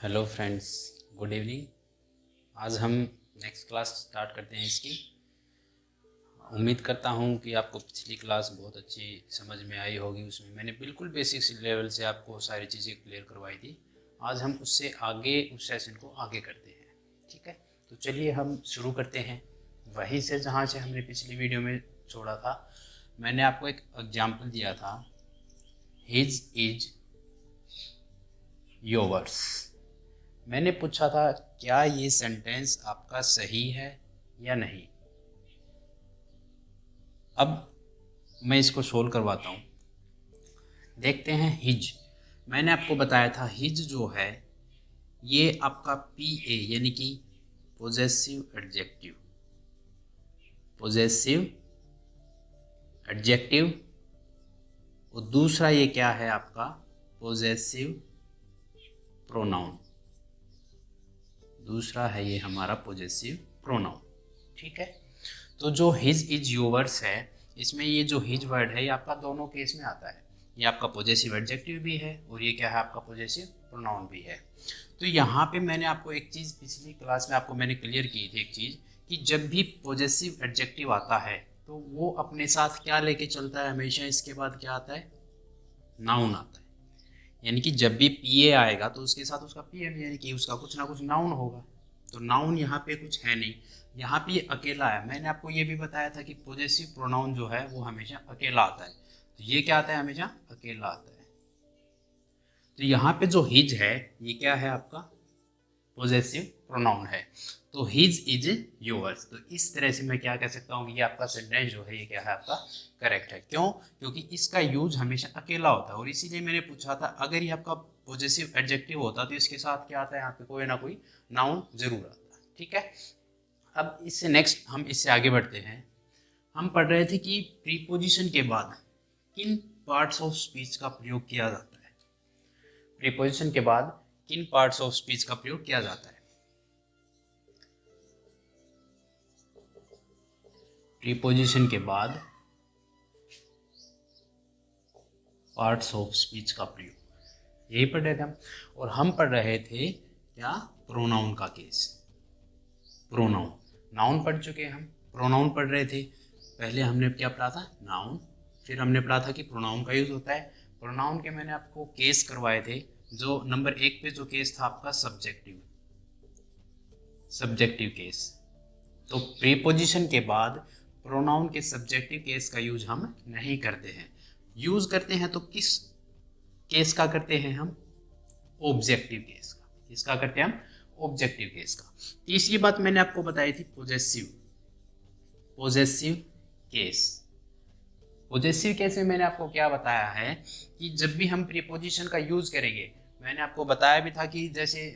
Hello friends, good evening. आज हम next class start करते हैं इसकी। उम्मीद करता हूँ कि आपको पिछली क्लास बहुत अच्छी समझ में आई होगी। उसमें मैंने बिल्कुल बेसिक लेवल से आपको सारी चीज़ें क्लियर करवाई थी। आज हम उससे आगे उस सेशन को आगे करते हैं, ठीक है। तो चलिए हम शुरू करते हैं वहीं से जहाँ से हमने पिछली वीडियो में छोड़ा था। मैंने आपको एक एग्जाम्पल दिया था, हिज इज योवर्स। मैंने पूछा था क्या ये सेंटेंस आपका सही है या नहीं। अब मैं इसको सोल्व करवाता हूँ। देखते हैं हिज। मैंने आपको बताया था हिज जो है ये आपका पीए यानी कि पोजेसिव एडजेक्टिव, पोजेसिव एडजेक्टिव। और दूसरा ये क्या है आपका पोजेसिव प्रोनाउन। दूसरा है ये हमारा पोजेसिव प्रोनाउन, ठीक है। तो जो हिज इज योवर्स है, इसमें ये जो हिज वर्ड है ये आपका दोनों केस में आता है। ये आपका पोजेसिव एडजेक्टिव भी है और ये क्या है आपका पोजेसिव प्रोनाउन भी है। तो यहाँ पे मैंने आपको एक चीज़ पिछली क्लास में आपको मैंने क्लियर की थी, एक चीज़ कि जब भी पोजेसिव एडजेक्टिव आता है तो वो अपने साथ क्या लेके चलता है, हमेशा इसके बाद क्या आता है, नाउन आता है। यानी कि जब भी पीए आएगा तो उसके साथ उसका पीएम यानी कि उसका कुछ ना कुछ नाउन होगा। तो नाउन यहाँ पे कुछ है नहीं, यहाँ पे ये अकेला है। मैंने आपको ये भी बताया था कि पोजेसिव प्रोनाउन जो है वो हमेशा अकेला आता है। तो ये क्या आता है, हमेशा अकेला आता है। तो यहाँ पे जो हिज है ये क्या है आपका पोजेसिव प्रोनाउन है। तो हिज इज योवर्स। तो इस तरह से मैं क्या कह सकता हूँ कि ये आपका सेंटेंस जो है ये क्या है आपका करेक्ट है। क्यों? क्योंकि इसका यूज हमेशा अकेला होता है। और इसीलिए मैंने पूछा था अगर ये आपका पॉजिटिव एडजेक्टिव होता तो इसके साथ क्या आता है, यहाँ पे कोई ना कोई नाउन जरूर आता है, ठीक है। अब इससे नेक्स्ट हम इससे आगे बढ़ते हैं। हम पढ़ रहे थे कि प्रीपोजिशन के बाद किन पार्ट्स ऑफ स्पीच का प्रयोग किया जाता है। प्रीपोजिशन के बाद किन पार्ट्स ऑफ स्पीच का प्रयोग किया जाता है। प्रीपोजिशन के बाद पार्ट्स ऑफ स्पीच का प्रयोग, यही पढ़ रहे थे हम। और हम पढ़ रहे थे क्या, प्रोनाउन का केस। प्रोनाउन, नाउन पढ़ चुके हैं हम, प्रोनाउन पढ़ रहे थे। पहले हमने क्या पढ़ा था, नाउन। फिर हमने पढ़ा था कि प्रोनाउन का यूज होता है। प्रोनाउन के मैंने आपको केस करवाए थे। जो नंबर 1 पे जो केस था आपका सब्जेक्टिव, सब्जेक्टिव केस। तो प्रीपोजिशन के बाद प्रोनाउन के सब्जेक्टिव केस का यूज हम नहीं करते हैं। यूज करते हैं तो किस केस का करते हैं हम, ऑब्जेक्टिव केस का। किसका करते हैं हम, ऑब्जेक्टिव केस का। तीसरी बात मैंने आपको बताई थी possessive, possessive case. Possessive case में मैंने आपको क्या बताया है कि जब भी हम प्रीपोजिशन का यूज करेंगे, मैंने आपको बताया भी था कि जैसे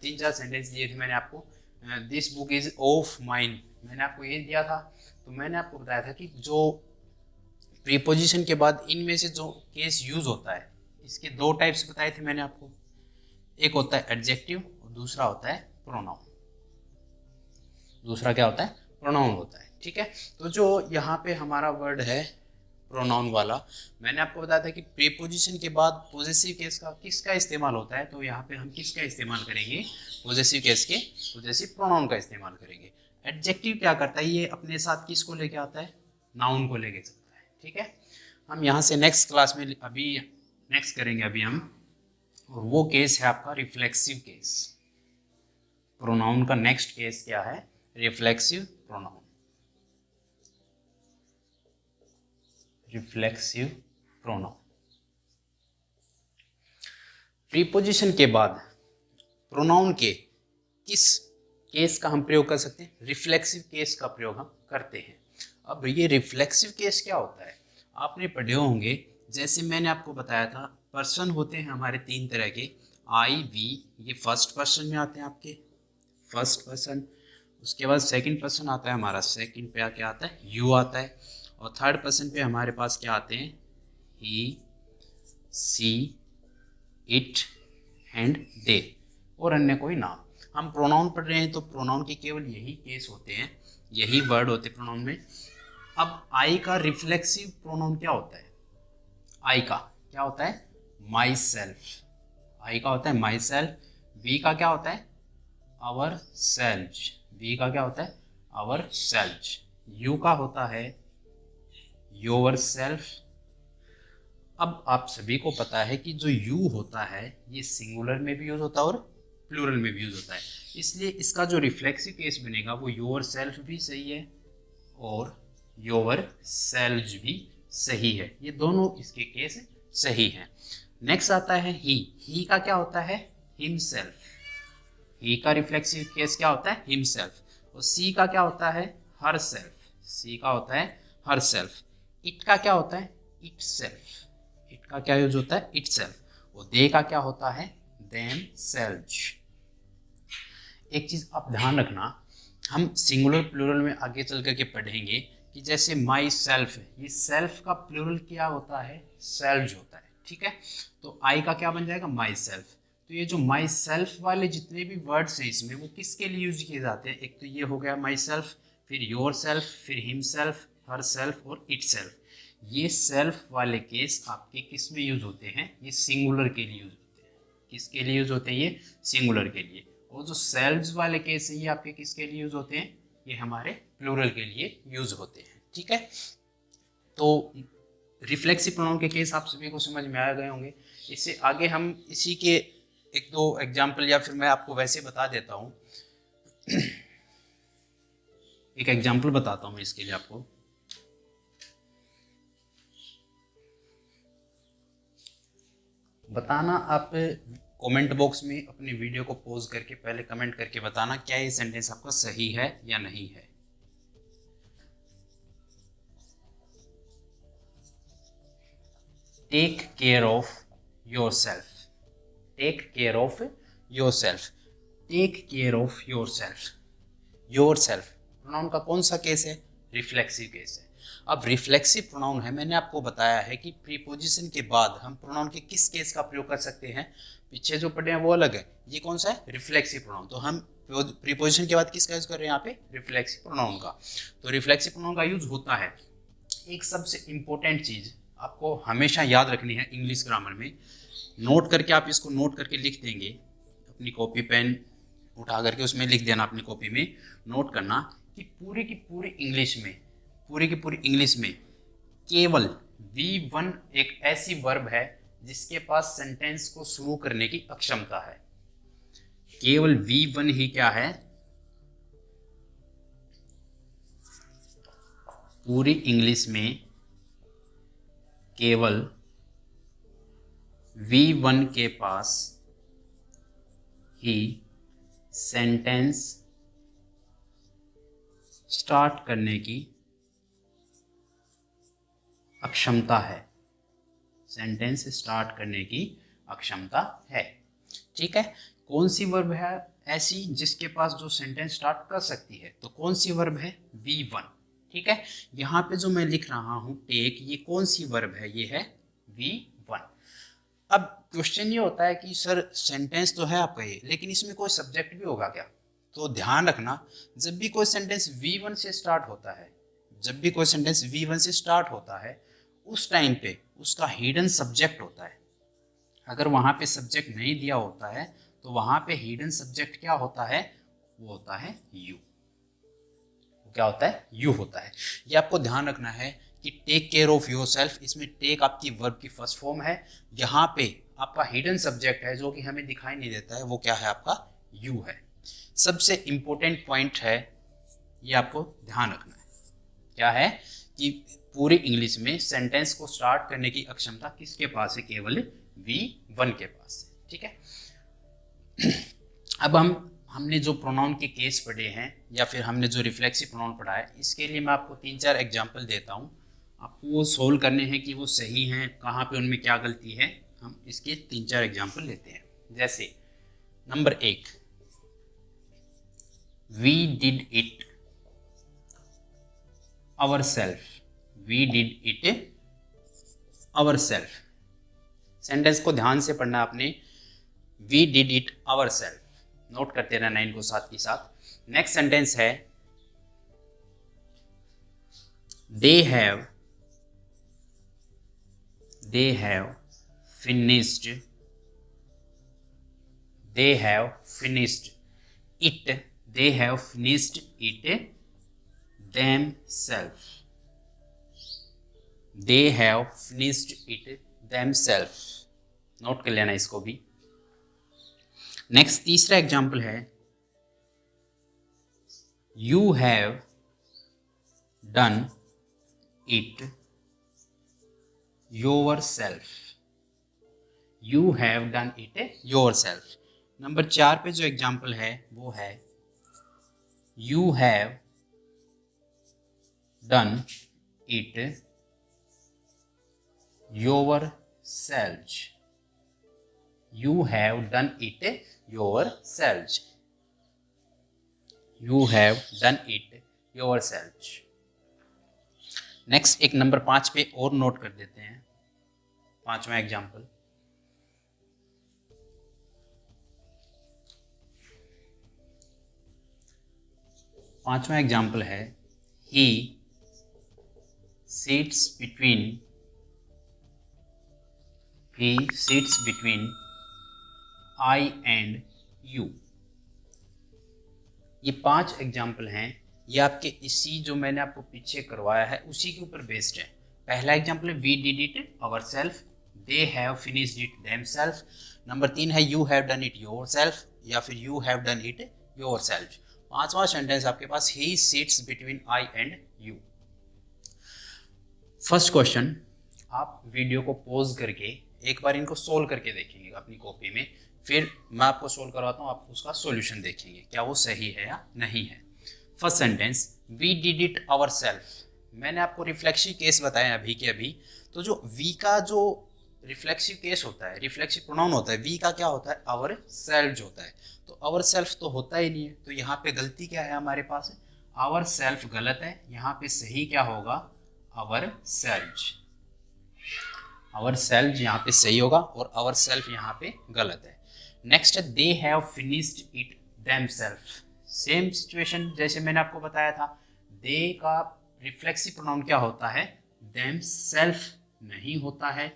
3-4 सेंटेंस दिए थे मैंने आपको, this book is of mine, मैंने आपको ये दिया था। तो मैंने आपको बताया था कि जो प्रीपोजिशन के बाद इनमें से जो केस यूज होता है, इसके 2 टाइप्स बताए थे मैंने आपको। एक होता है एडजेक्टिव और दूसरा होता है प्रोनाउन। दूसरा क्या होता है, प्रोनाउन होता है, ठीक है। तो जो यहाँ पे हमारा वर्ड है प्रोनाउन वाला, मैंने आपको बताया था कि प्रीपोजिशन के बाद पॉजेसिव केस का किसका इस्तेमाल होता है। तो यहाँ पे हम किसका इस्तेमाल करेंगे, पॉजेसिव केस के, पॉजेसिव प्रोनाउन का इस्तेमाल करेंगे। एडजेक्टिव क्या करता है, ये अपने साथ किसको लेके आता है, नाउन को लेके चलता है, ठीक है। हम यहाँ से नेक्स्ट क्लास में अभी नेक्स्ट करेंगे अभी हम, और वो केस है आपका रिफ्लेक्सिव केस। प्रोनाउन का नेक्स्ट केस क्या है, reflexive pronoun. Reflexive pronoun. Preposition के बाद प्रोनाउन के किस केस का हम प्रयोग कर सकते हैं, रिफ्लेक्सिव केस का प्रयोग हम करते हैं। अब ये रिफ्लेक्सिव केस क्या होता है, आपने पढ़े होंगे। जैसे मैंने आपको बताया था, पर्सन होते हैं हमारे 3 तरह के, आई वी, ये फर्स्ट पर्सन में आते हैं आपके, फर्स्ट पर्सन। उसके बाद सेकंड पर्सन आता है हमारा, सेकंड पे क्या आता है, यू आता है। और थर्ड पर्सन पे हमारे पास क्या आते हैं, ही, सी, इट एंड दे, और अन्य कोई नाम। हम प्रोनाउन पढ़ रहे हैं तो प्रोनाउन के केवल यही केस होते हैं, यही वर्ड होते हैं प्रोनाउन में। अब आई का रिफ्लेक्सिव प्रोनाउन क्या होता है, आई का क्या होता है, माई सेल्फ। आई का होता है माई सेल्फ, वी का क्या होता है, आवर सेल्व्स, वी का क्या होता है, आवर सेल्व्स। यू का होता है योर सेल्फ। अब आप सभी को पता है कि जो यू होता है ये सिंगुलर में भी यूज होता है और प्लूरल में भी यूज होता है, इसलिए इसका जो रिफ्लेक्सिव केस बनेगा वो योर सेल्फ भी सही है और योर सेल्व्स भी सही है, ये दोनों इसके केस सही हैं। नेक्स्ट आता है ही का क्या होता है, हिमसेल्फ, ही का रिफ्लेक्सिव केस क्या होता है, हिमसेल्फ। और सी का क्या होता है, हर सेल्फ, सी का होता है हर सेल्फ। इट का क्या होता है, इट सेल्फ, इट का क्या यूज होता है, इट सेल्फ। और दे का क्या होता है, देम सेल्व्स। एक चीज आप ध्यान रखना, हम सिंगुलर प्लूरल में आगे चल करके पढ़ेंगे कि जैसे माई सेल्फ है, ये सेल्फ का प्लूरल क्या होता है, सेल्व्स होता है, ठीक है। तो आई का क्या बन जाएगा, माई सेल्फ। तो ये जो माई सेल्फ वाले जितने भी वर्ड्स हैं इसमें वो किसके लिए यूज किए जाते हैं, एक तो ये हो गया माई सेल्फ, फिर योर सेल्फ, फिर हिम सेल्फ, हर सेल्फ और इट सेल्फ। ये सेल्फ वाले केस आपके किस में यूज होते हैं, ये सिंगुलर के लिए यूज होते हैं। किसके लिए यूज होते हैं, ये सिंगुलर के लिए। और जो सेल्व्स वाले केस है ये आपके किसके लिए यूज होते हैं, ये हमारे प्लूरल के लिए यूज होते हैं, ठीक है। तो रिफ्लेक्सिव प्रोनाउन के केस आप सभी को समझ में आ गए होंगे। इससे आगे हम इसी के एक दो एग्जाम्पल, या फिर मैं आपको वैसे बता देता हूँ एक एग्जाम्पल बताता हूँ इसके लिए आपको। बताना आप कमेंट बॉक्स में अपनी वीडियो को पॉज करके पहले कमेंट करके बताना क्या ये सेंटेंस आपका सही है या नहीं है। Take care of yourself, take care of yourself, take care of yourself, yourself pronoun का कौन सा केस है, रिफ्लेक्सिव केस है। अब रिफ्लेक्सिव प्रोनाउन है, मैंने आपको बताया है कि प्रीपोजिशन के बाद हम प्रोनाउन के किस केस का प्रयोग कर सकते हैं, पीछे जो पढ़े हैं वो अलग है, ये कौन सा है, रिफ्लेक्सिव प्रोनाउन। तो हम प्रीपोजिशन के बाद किसका यूज कर रहे हैं यहाँ पे, रिफ्लेक्सिव प्रोनाउन का। तो रिफ्लेक्सिव प्रोनाउन का यूज होता है। एक सबसे इंपॉर्टेंट चीज आपको हमेशा याद रखनी है इंग्लिश ग्रामर में, नोट करके आप इसको नोट करके लिख देंगे, अपनी कॉपी पेन उठा करके उसमें लिख देना, अपनी कॉपी में नोट करना कि पूरी की पूरी इंग्लिश में, पूरी की पूरी इंग्लिश में केवल V1 एक ऐसी वर्ब है जिसके पास सेंटेंस को शुरू करने की अक्षमता है। केवल V1 ही क्या है, पूरी इंग्लिश में केवल V1 के पास ही सेंटेंस स्टार्ट करने की अक्षमता है, सेंटेंस स्टार्ट करने की अक्षमता है, ठीक है। कौन सी वर्ब है ऐसी जिसके पास जो सेंटेंस स्टार्ट कर सकती है, तो कौन सी वर्ब है, V1, ठीक है। यहाँ पे जो मैं लिख रहा हूँ टेक, ये कौन सी वर्ब है, ये है V1। अब क्वेश्चन ये होता है कि सर सेंटेंस तो है आपका ये, लेकिन इसमें कोई सब्जेक्ट भी होगा क्या। तो ध्यान रखना, जब भी कोई सेंटेंस V1 से स्टार्ट होता है, जब भी कोई सेंटेंस V1 से स्टार्ट होता है उस टाइम पे उसका हिडन सब्जेक्ट होता है। अगर वहाँ पे सब्जेक्ट नहीं दिया होता है तो वहाँ पे हिडन सब्जेक्ट क्या होता है, वो होता है यू। क्या होता है, यू होता है। ये आपको ध्यान रखना है कि take care of yourself, इसमें टेक आपकी वर्ब की फर्स्ट फॉर्म है, यहाँ पे आपका हिडन सब्जेक्ट है जो कि हमें दिखाई नहीं देता है, वो क्या है, आपका यू है। सबसे इंपॉर्टेंट पॉइंट है, ये आपको ध्यान रखना है, क्या है कि पूरी इंग्लिश में सेंटेंस को स्टार्ट करने की अक्षमता किसके पास है, केवल V1 के पास है, ठीक है। अब हमने जो प्रोनाउन के केस पढ़े हैं या फिर हमने जो रिफ्लेक्सिव प्रोनाउन पढ़ा है, इसके लिए मैं आपको 3-4 एग्जाम्पल देता हूँ, आपको वो सोल्व करने हैं कि वो सही हैं, कहाँ पे उनमें क्या गलती है। हम इसके 3-4 एग्जाम्पल लेते हैं। जैसे number 1, we did it ourself, we did it ourself. Sentence को ध्यान से पढ़ना आपने, we did it ourself, note करते रहना इनको साथ ही साथ। नेक्स्ट सेंटेंस है they have finished they have finished it, they have finished it themselves, they have finished it themselves। Note कर लेना इसको भी। नेक्स्ट तीसरा एग्जाम्पल है you have done it yourself, you have done it yourself। Number 4 पे जो example है वो है you have done it yourself, you have done it yourself, you have done it yourself। Next एक नंबर 5 पे और नोट कर देते हैं, 5वां एग्जाम्पल। पांचवा एग्जाम्पल है he sits between I and you। ये 5 एग्जाम्पल हैं, ये आपके इसी जो मैंने आपको पीछे करवाया है उसी के ऊपर बेस्ड है। पहला एग्जाम्पल है we did it ourselves, they have finished it themselves. Number 3 है you have done it yourself या फिर you have done it yourself. 5वां सेंटेंस आपके पास ही sits between I and you. First question, आप वीडियो को पॉज करके एक बार इनको सोल्व करके देखेंगे अपनी कॉपी में, फिर मैं आपको सोल्व करवाता हूँ, आप उसका सॉल्यूशन देखेंगे क्या वो सही है या नहीं है। First sentence we did it ourself, मैंने आपको रिफ्लेक्सिव केस बताया अभी के अभी। तो जो वी का जो रिफ्लेक्सिव केस होता है, रिफ्लेक्सिव प्रोनाउन होता है, वी का क्या होता है अवर सेल्फ होता है। तो अवर सेल्फ तो होता ही नहीं है, तो यहाँ पे गलती क्या है हमारे पास, अवर सेल्फ गलत है, यहाँ पे सही क्या होगा अवर सेल्फ। अवर सेल्फ यहाँ पे सही होगा और अवर सेल्फ यहाँ पे गलत है। नेक्स्ट है they have finished it themself, same situation जैसे मैंने आपको बताया था, दे का रिफ्लेक्सिव प्रोनाउन क्या होता है देमसेल्फ नहीं होता है,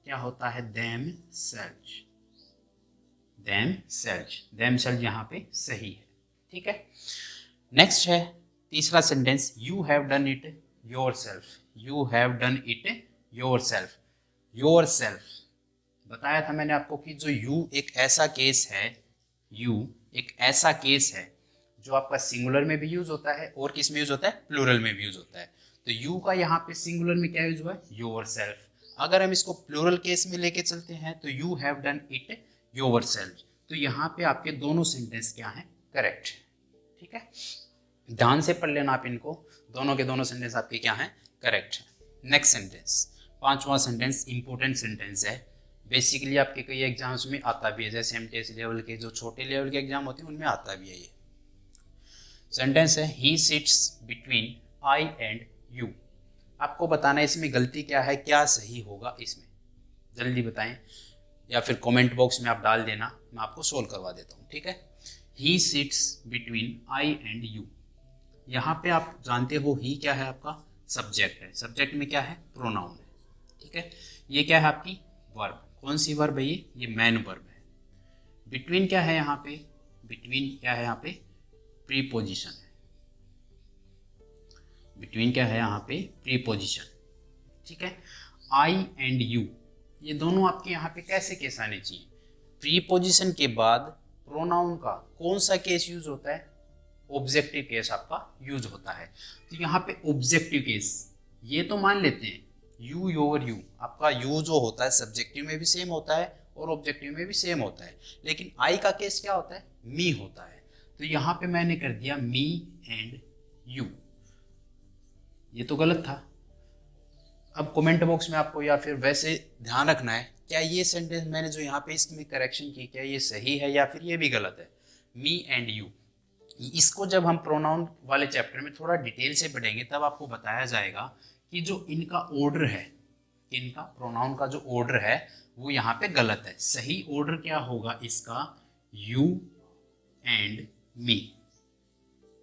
क्या होता है देमसेल्फ। देमसेल्फ यहाँ पे सही है, ठीक है। नेक्स्ट है तीसरा sentence you have done it yourself, you have done it yourself. Yourself बताया था मैंने आपको कि जो यू एक ऐसा केस है, यू एक ऐसा केस है जो आपका सिंगुलर में भी यूज होता है और किस में यूज होता है प्लूरल में भी यूज होता है। तो यू का यहाँ पे सिंगुलर में क्या यूज हुआ है योरसेल्फ। अगर हम इसको प्लूरल केस में लेके चलते हैं तो you have done it yourself, तो यहाँ पे आपके दोनों सेंटेंस क्या हैं करेक्ट, ठीक है। ध्यान से पढ़ लेना आप इनको, दोनों के दोनों सेंटेंस आपके क्या हैं करेक्ट। नेक्स्ट सेंटेंस, 5वां सेंटेंस इंपॉर्टेंट सेंटेंस है, बेसिकली आपके कई एग्जाम्स में आता भी है, जैसे एमटीएस लेवल के जो छोटे लेवल के एग्जाम होते हैं उनमें आता भी है। ये सेंटेंस है ही sits between I and you. आपको बताना है इसमें गलती क्या है, क्या सही होगा इसमें, जल्दी बताएं या फिर कमेंट बॉक्स में आप डाल देना, मैं आपको सोल्व करवा देता हूँ, ठीक है। ही sits between I and you, यहाँ पे आप जानते हो ही क्या है आपका सब्जेक्ट है, सब्जेक्ट में क्या है प्रोनाउन है, ठीक है। ये क्या है आपकी वर्ब, कौन सी वर्ब है ये मैन वर्ब है। बिटवीन क्या है यहाँ पे, बिटवीन क्या है यहाँ पे प्रीपोजिशन है, बिटवीन क्या है यहाँ पे प्रीपोजिशन, ठीक है। आई एंड यू ये दोनों आपके यहाँ पे कैसे केस आने चाहिए, प्रीपोजिशन के बाद प्रोनाउन का कौन सा केस यूज होता है, ऑब्जेक्टिव केस आपका यूज होता है। तो यहाँ पे ऑब्जेक्टिव केस ये तो मान लेते हैं यू योर यू, आपका यू जो होता है सब्जेक्टिव में भी सेम होता है और ऑब्जेक्टिव में भी सेम होता है, लेकिन आई का केस क्या होता है मी होता है। तो यहाँ पे मैंने कर दिया मी एंड यू, ये तो गलत था। अब कमेंट बॉक्स में आपको या फिर वैसे ध्यान रखना है क्या ये सेंटेंस मैंने जो यहाँ पे इसमें करेक्शन की क्या ये सही है या फिर ये भी गलत है। मी एंड यू, इसको जब हम प्रोनाउन वाले चैप्टर में थोड़ा डिटेल से पढ़ेंगे तब आपको बताया जाएगा कि जो इनका ऑर्डर है, इनका प्रोनाउन का जो ऑर्डर है वो यहाँ पे गलत है। सही ऑर्डर क्या होगा इसका, you and me,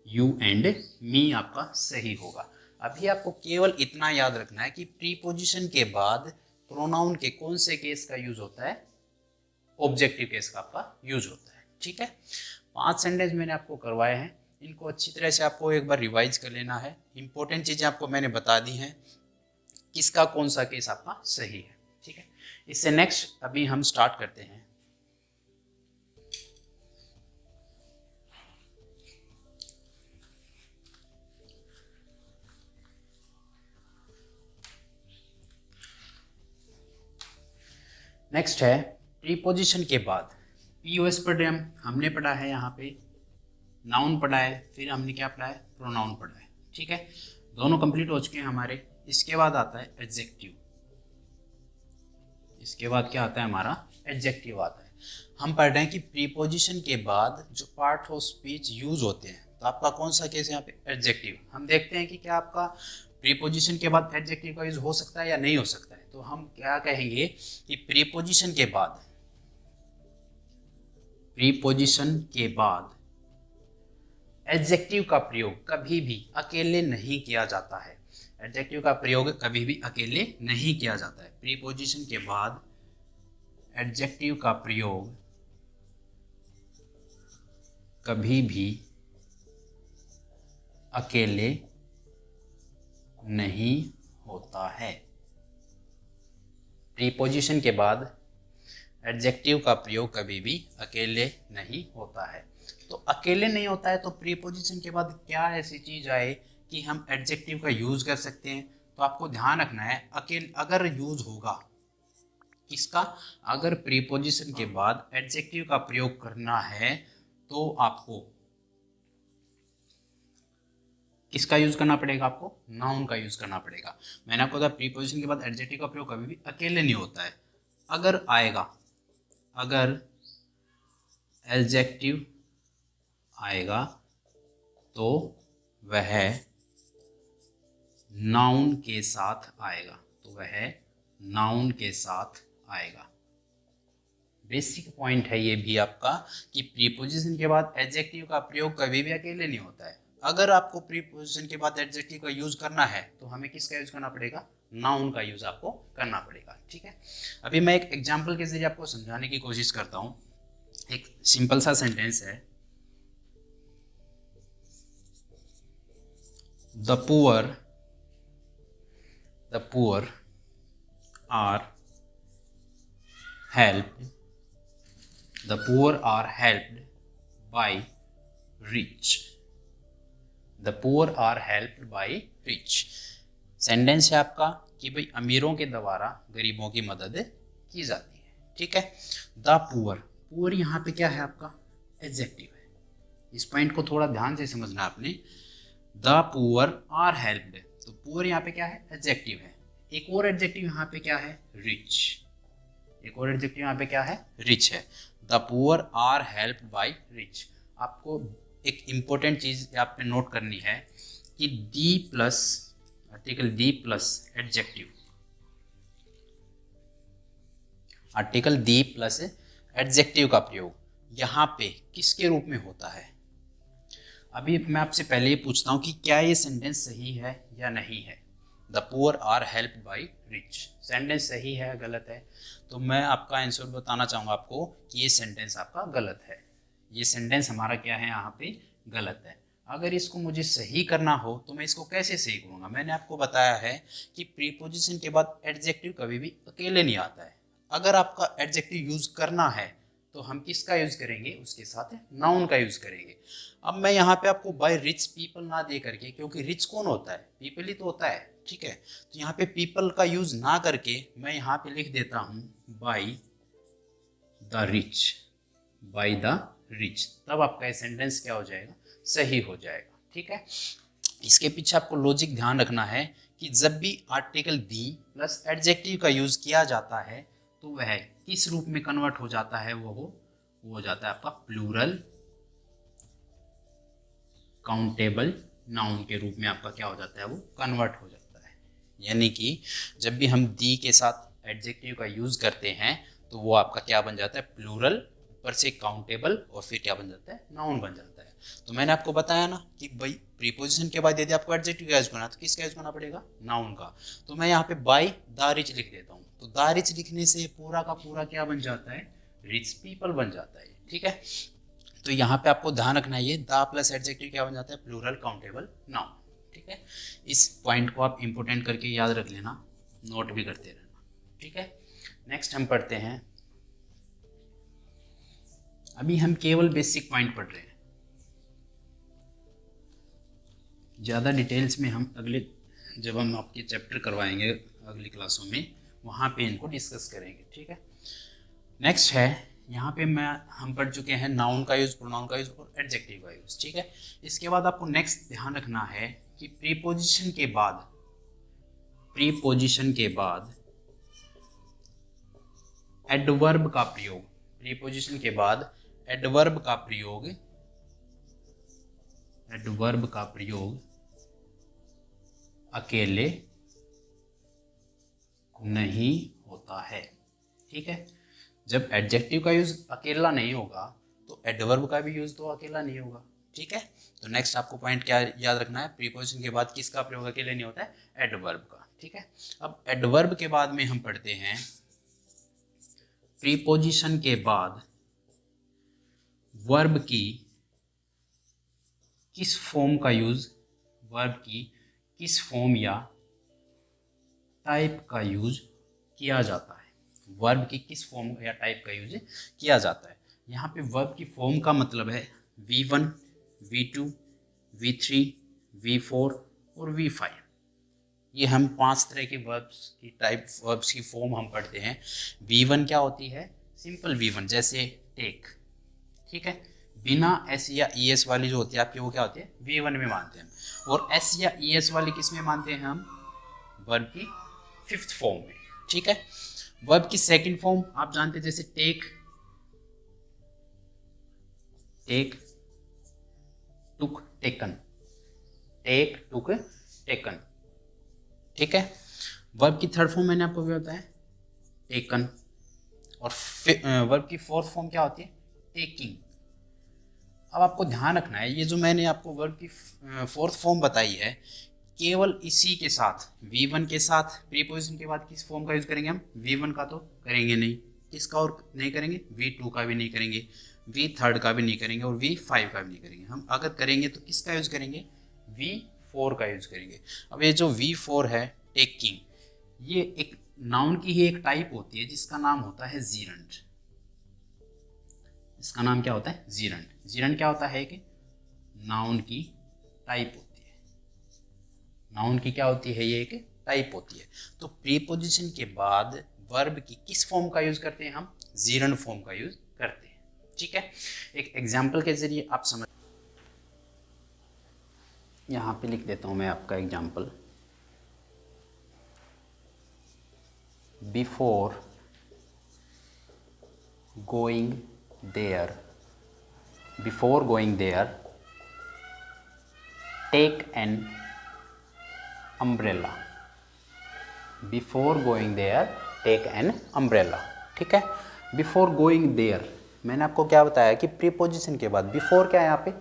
you and me आपका सही होगा। अभी आपको केवल इतना याद रखना है कि प्रीपोजिशन के बाद प्रोनाउन के कौन से केस का यूज होता है, ऑब्जेक्टिव केस का आपका यूज होता है, ठीक है, 5 सेंटेंस मैंने आपको करवाए हैं, इनको अच्छी तरह से आपको एक बार रिवाइज कर लेना है। इंपॉर्टेंट चीज़ें आपको मैंने बता दी हैं, किसका कौन सा केस आपका सही है। ठीक है, इससे नेक्स्ट अभी हम स्टार्ट करते हैं। नेक्स्ट है प्रीपोजिशन के बाद पीओएस पढ़ रहे हमने पढ़ा है, यहाँ पे नाउन पढ़ा है, फिर हमने क्या पढ़ा है, प्रोनाउन पढ़ा है। ठीक है, दोनों कंप्लीट हो चुके हैं हमारे। इसके बाद आता है एडजेक्टिव। इसके बाद क्या आता है हमारा, एडजेक्टिव आता है। हम पढ़ रहे हैं कि प्रीपोजिशन के बाद जो पार्ट ऑफ स्पीच यूज होते हैं, तो आपका कौन सा केस है यहाँ पे, एडजेक्टिव। हम देखते हैं कि क्या आपका प्रीपोजिशन के बाद एडजेक्टिव का यूज हो सकता है या नहीं हो सकता है। तो हम क्या कहेंगे कि प्रीपोजिशन के बाद एडजेक्टिव का प्रयोग कभी भी अकेले नहीं किया जाता है। एडजेक्टिव का प्रयोग कभी भी अकेले नहीं किया जाता है। प्रीपोजिशन के बाद एडजेक्टिव का प्रयोग कभी भी अकेले नहीं होता है। प्रीपोजिशन के बाद एडजेक्टिव का प्रयोग कभी भी अकेले नहीं होता है। तो अकेले नहीं होता है, तो प्रीपोजिशन के बाद क्या ऐसी चीज आए कि हम एडजेक्टिव का यूज कर सकते हैं। तो आपको ध्यान रखना है, अकेले अगर यूज होगा किसका, अगर प्रीपोजिशन के बाद एडजेक्टिव का प्रयोग करना है तो आपको किसका यूज करना पड़ेगा, आपको नाउन का यूज करना पड़ेगा। मैंने आपको कहा प्रीपोजिशन के बाद एडजेक्टिव का प्रयोग कभी भी अकेले नहीं होता है। अगर आएगा, अगर एडजेक्टिव आएगा तो वह नाउन के साथ आएगा, तो वह नाउन के साथ आएगा। बेसिक पॉइंट है ये भी आपका कि प्रीपोजिशन के बाद एडजेक्टिव का प्रयोग कभी भी अकेले नहीं होता है। अगर आपको प्रीपोजिशन के बाद एडजेक्टिव का यूज करना है तो हमें किसका यूज करना पड़ेगा, नाउन का यूज आपको करना पड़ेगा। ठीक है, अभी मैं एक एग्जांपल के जरिए आपको समझाने की कोशिश करता हूं। एक सिंपल सा सेंटेंस है, the poor are helped by rich. The poor are helped by rich. Sentence है आपका कि भाई अमीरों के द्वारा गरीबों की मदद की जाती है। ठीक है, द पुअर यहाँ पे क्या है, आपका एडजेक्टिव है। इस पॉइंट को थोड़ा ध्यान से समझना आपने। द पुअर आर हेल्प्ड, तो पुअर यहाँ पे क्या है, एडजेक्टिव है। एक और एडजेक्टिव यहाँ पे क्या है, रिच। एक और एडजेक्टिव यहाँ पे क्या है, रिच है। The poor are helped by rich. आपको एक इंपॉर्टेंट चीज यहाँ पे नोट करनी है कि D plus article D plus adjective, article D plus adjective का प्रयोग यहाँ पे किसके रूप में होता है। अभी मैं आपसे पहले ये पूछता हूँ कि क्या ये सेंटेंस सही है या नहीं है। The poor are helped by rich, sentence सही है गलत है। तो मैं आपका आंसर बताना चाहूँगा आपको कि ये सेंटेंस आपका गलत है। ये सेंटेंस हमारा क्या है, यहाँ पे गलत है। अगर इसको मुझे सही करना हो तो मैं इसको कैसे सही करूँगा। मैंने आपको बताया है कि प्रीपोजिशन के बाद एडजेक्टिव कभी भी अकेले नहीं आता है। अगर आपका एडजेक्टिव यूज करना है तो हम किसका यूज करेंगे, उसके साथ नाउन का यूज करेंगे। अब मैं यहाँ पे आपको बाय रिच पीपल ना दे करके, क्योंकि रिच कौन होता है, पीपल ही तो होता है। ठीक है, तो यहाँ पे पीपल का यूज ना करके मैं यहाँ पे लिख देता हूँ by the rich, by the rich. तब आपका ये सेंटेंस क्या हो जाएगा, सही हो जाएगा। ठीक है, इसके पीछे आपको लॉजिक ध्यान रखना है कि जब भी आर्टिकल दी प्लस एडजेक्टिव का यूज किया जाता है तो वह किस रूप में कन्वर्ट हो जाता है, वो हो जाता है आपका प्लूरल काउंटेबल नाउन के रूप में आपका क्या हो जाता है, वो कन्वर्ट हो जाता है। यानी कि जब भी हम दी के साथ एडजेक्टिव का यूज करते हैं तो वो आपका क्या बन जाता है, प्लूरल, ऊपर से काउंटेबल, और फिर क्या बन जाता है, नाउन बन जाता है। तो मैंने आपको बताया ना कि भाई प्रीपोजिशन के बाद यदि आपको एडजेक्टिव का यूज करना तो किसका यूज करना पड़ेगा, नाउन का। तो मैं यहाँ पे बाय द रिच लिख देता हूँ। तो द रिच लिखने से पूरा का पूरा क्या बन जाता है, रिच पीपल बन जाता है। ठीक है, तो यहाँ पे आपको ध्यान रखना है, ये द प्लस एडजेक्टिव क्या बन जाता है, प्लूरल काउंटेबल नाउन। ठीक है, इस पॉइंट को आप इंपोर्टेंट करके याद रख लेना, नोट भी करते रहना। ठीक है, नेक्स्ट हम पढ़ते हैं, अभी हम केवल बेसिक पॉइंट पढ़ रहे हैं, ज़्यादा डिटेल्स में हम अगले, जब हम आपके चैप्टर करवाएंगे अगली क्लासों में, वहाँ पे इनको डिस्कस करेंगे। ठीक है, नेक्स्ट है, यहाँ पे हम पढ़ चुके हैं नाउन का यूज़, प्रोनाउन का यूज़ और एडजेक्टिव का यूज़। ठीक है, इसके बाद आपको नेक्स्ट ध्यान रखना है कि प्रीपोजिशन के बाद एडवर्ब का प्रयोग, प्रीपोजिशन के बाद एडवर्ब का प्रयोग अकेले नहीं होता है। ठीक है, जब एडजेक्टिव का यूज अकेला नहीं होगा तो एडवर्ब का भी यूज तो अकेला नहीं होगा। ठीक है, तो नेक्स्ट आपको पॉइंट क्या याद रखना है, प्रीपोजिशन के बाद किसका प्रयोग अकेले नहीं होता है, एडवर्ब का। ठीक है, अब एडवर्ब के बाद में हम पढ़ते हैं प्रीपोजिशन के बाद वर्ब की किस फॉर्म का यूज, वर्ब की किस फॉर्म या टाइप का यूज किया जाता है, वर्ब की किस फॉर्म या टाइप का यूज किया जाता है। यहाँ पे वर्ब की फॉर्म का मतलब है V1, V2, V3, V4 और V5। ये हम 5 तरह के वर्ब्स की टाइप, वर्ब्स की फॉर्म हम पढ़ते हैं। V1 क्या होती है, सिंपल V1 जैसे टेक। ठीक है, बिना S या ES वाली जो होती है आपकी, वो क्या होती है, V1 में मानते हैं। और S या ES वाली किस में मानते हैं हम, वर्ब की 5th फॉर्म में। ठीक है, वर्ब की 2nd फॉर्म आप जानते हैं, जैसे टेक, टुक, टेकन, टेक, टुक, टेकन। ठीक है, वर्ब की 3rd फॉर्म मैंने आपको बताया टेकन, और वर्ब की 4th फॉर्म क्या होती है, टेकिंग। अब आपको ध्यान रखना है, ये जो मैंने आपको वर्ब की 4th फॉर्म बताई है, केवल इसी के साथ, V1 के साथ प्रीपोजिशन के बाद किस फॉर्म का यूज करेंगे हम, V1 का तो करेंगे नहीं, किसका और नहीं करेंगे, V2 का भी नहीं करेंगे, V3 का भी नहीं करेंगे और V5 का भी नहीं करेंगे। हम अगर करेंगे तो किसका यूज करेंगे, V4 का यूज करेंगे। अब ये जो V4 है, टेकिंग, ये एक नाउन की ही एक टाइप होती है जिसका नाम होता है जीरंड। इसका नाम क्या होता है, जीरंड। जीरंड क्या होता है कि नाउन की टाइप होती है, नाउन की क्या होती है, ये एक टाइप होती है। तो प्रीपोजिशन के बाद वर्ब की किस फॉर्म का यूज करते हैं हम, जीरंड फॉर्म का यूज करते हैं। ठीक है, एक एग्जाम्पल के जरिए आप समझ, यहाँ पे लिख देता हूँ मैं आपका example, before going there, before going there take an umbrella, before going there take an umbrella. ठीक है, बिफोर गोइंग देयर, मैंने आपको क्या बताया कि प्रीपोजिशन के बाद, बिफोर क्या है यहाँ पे,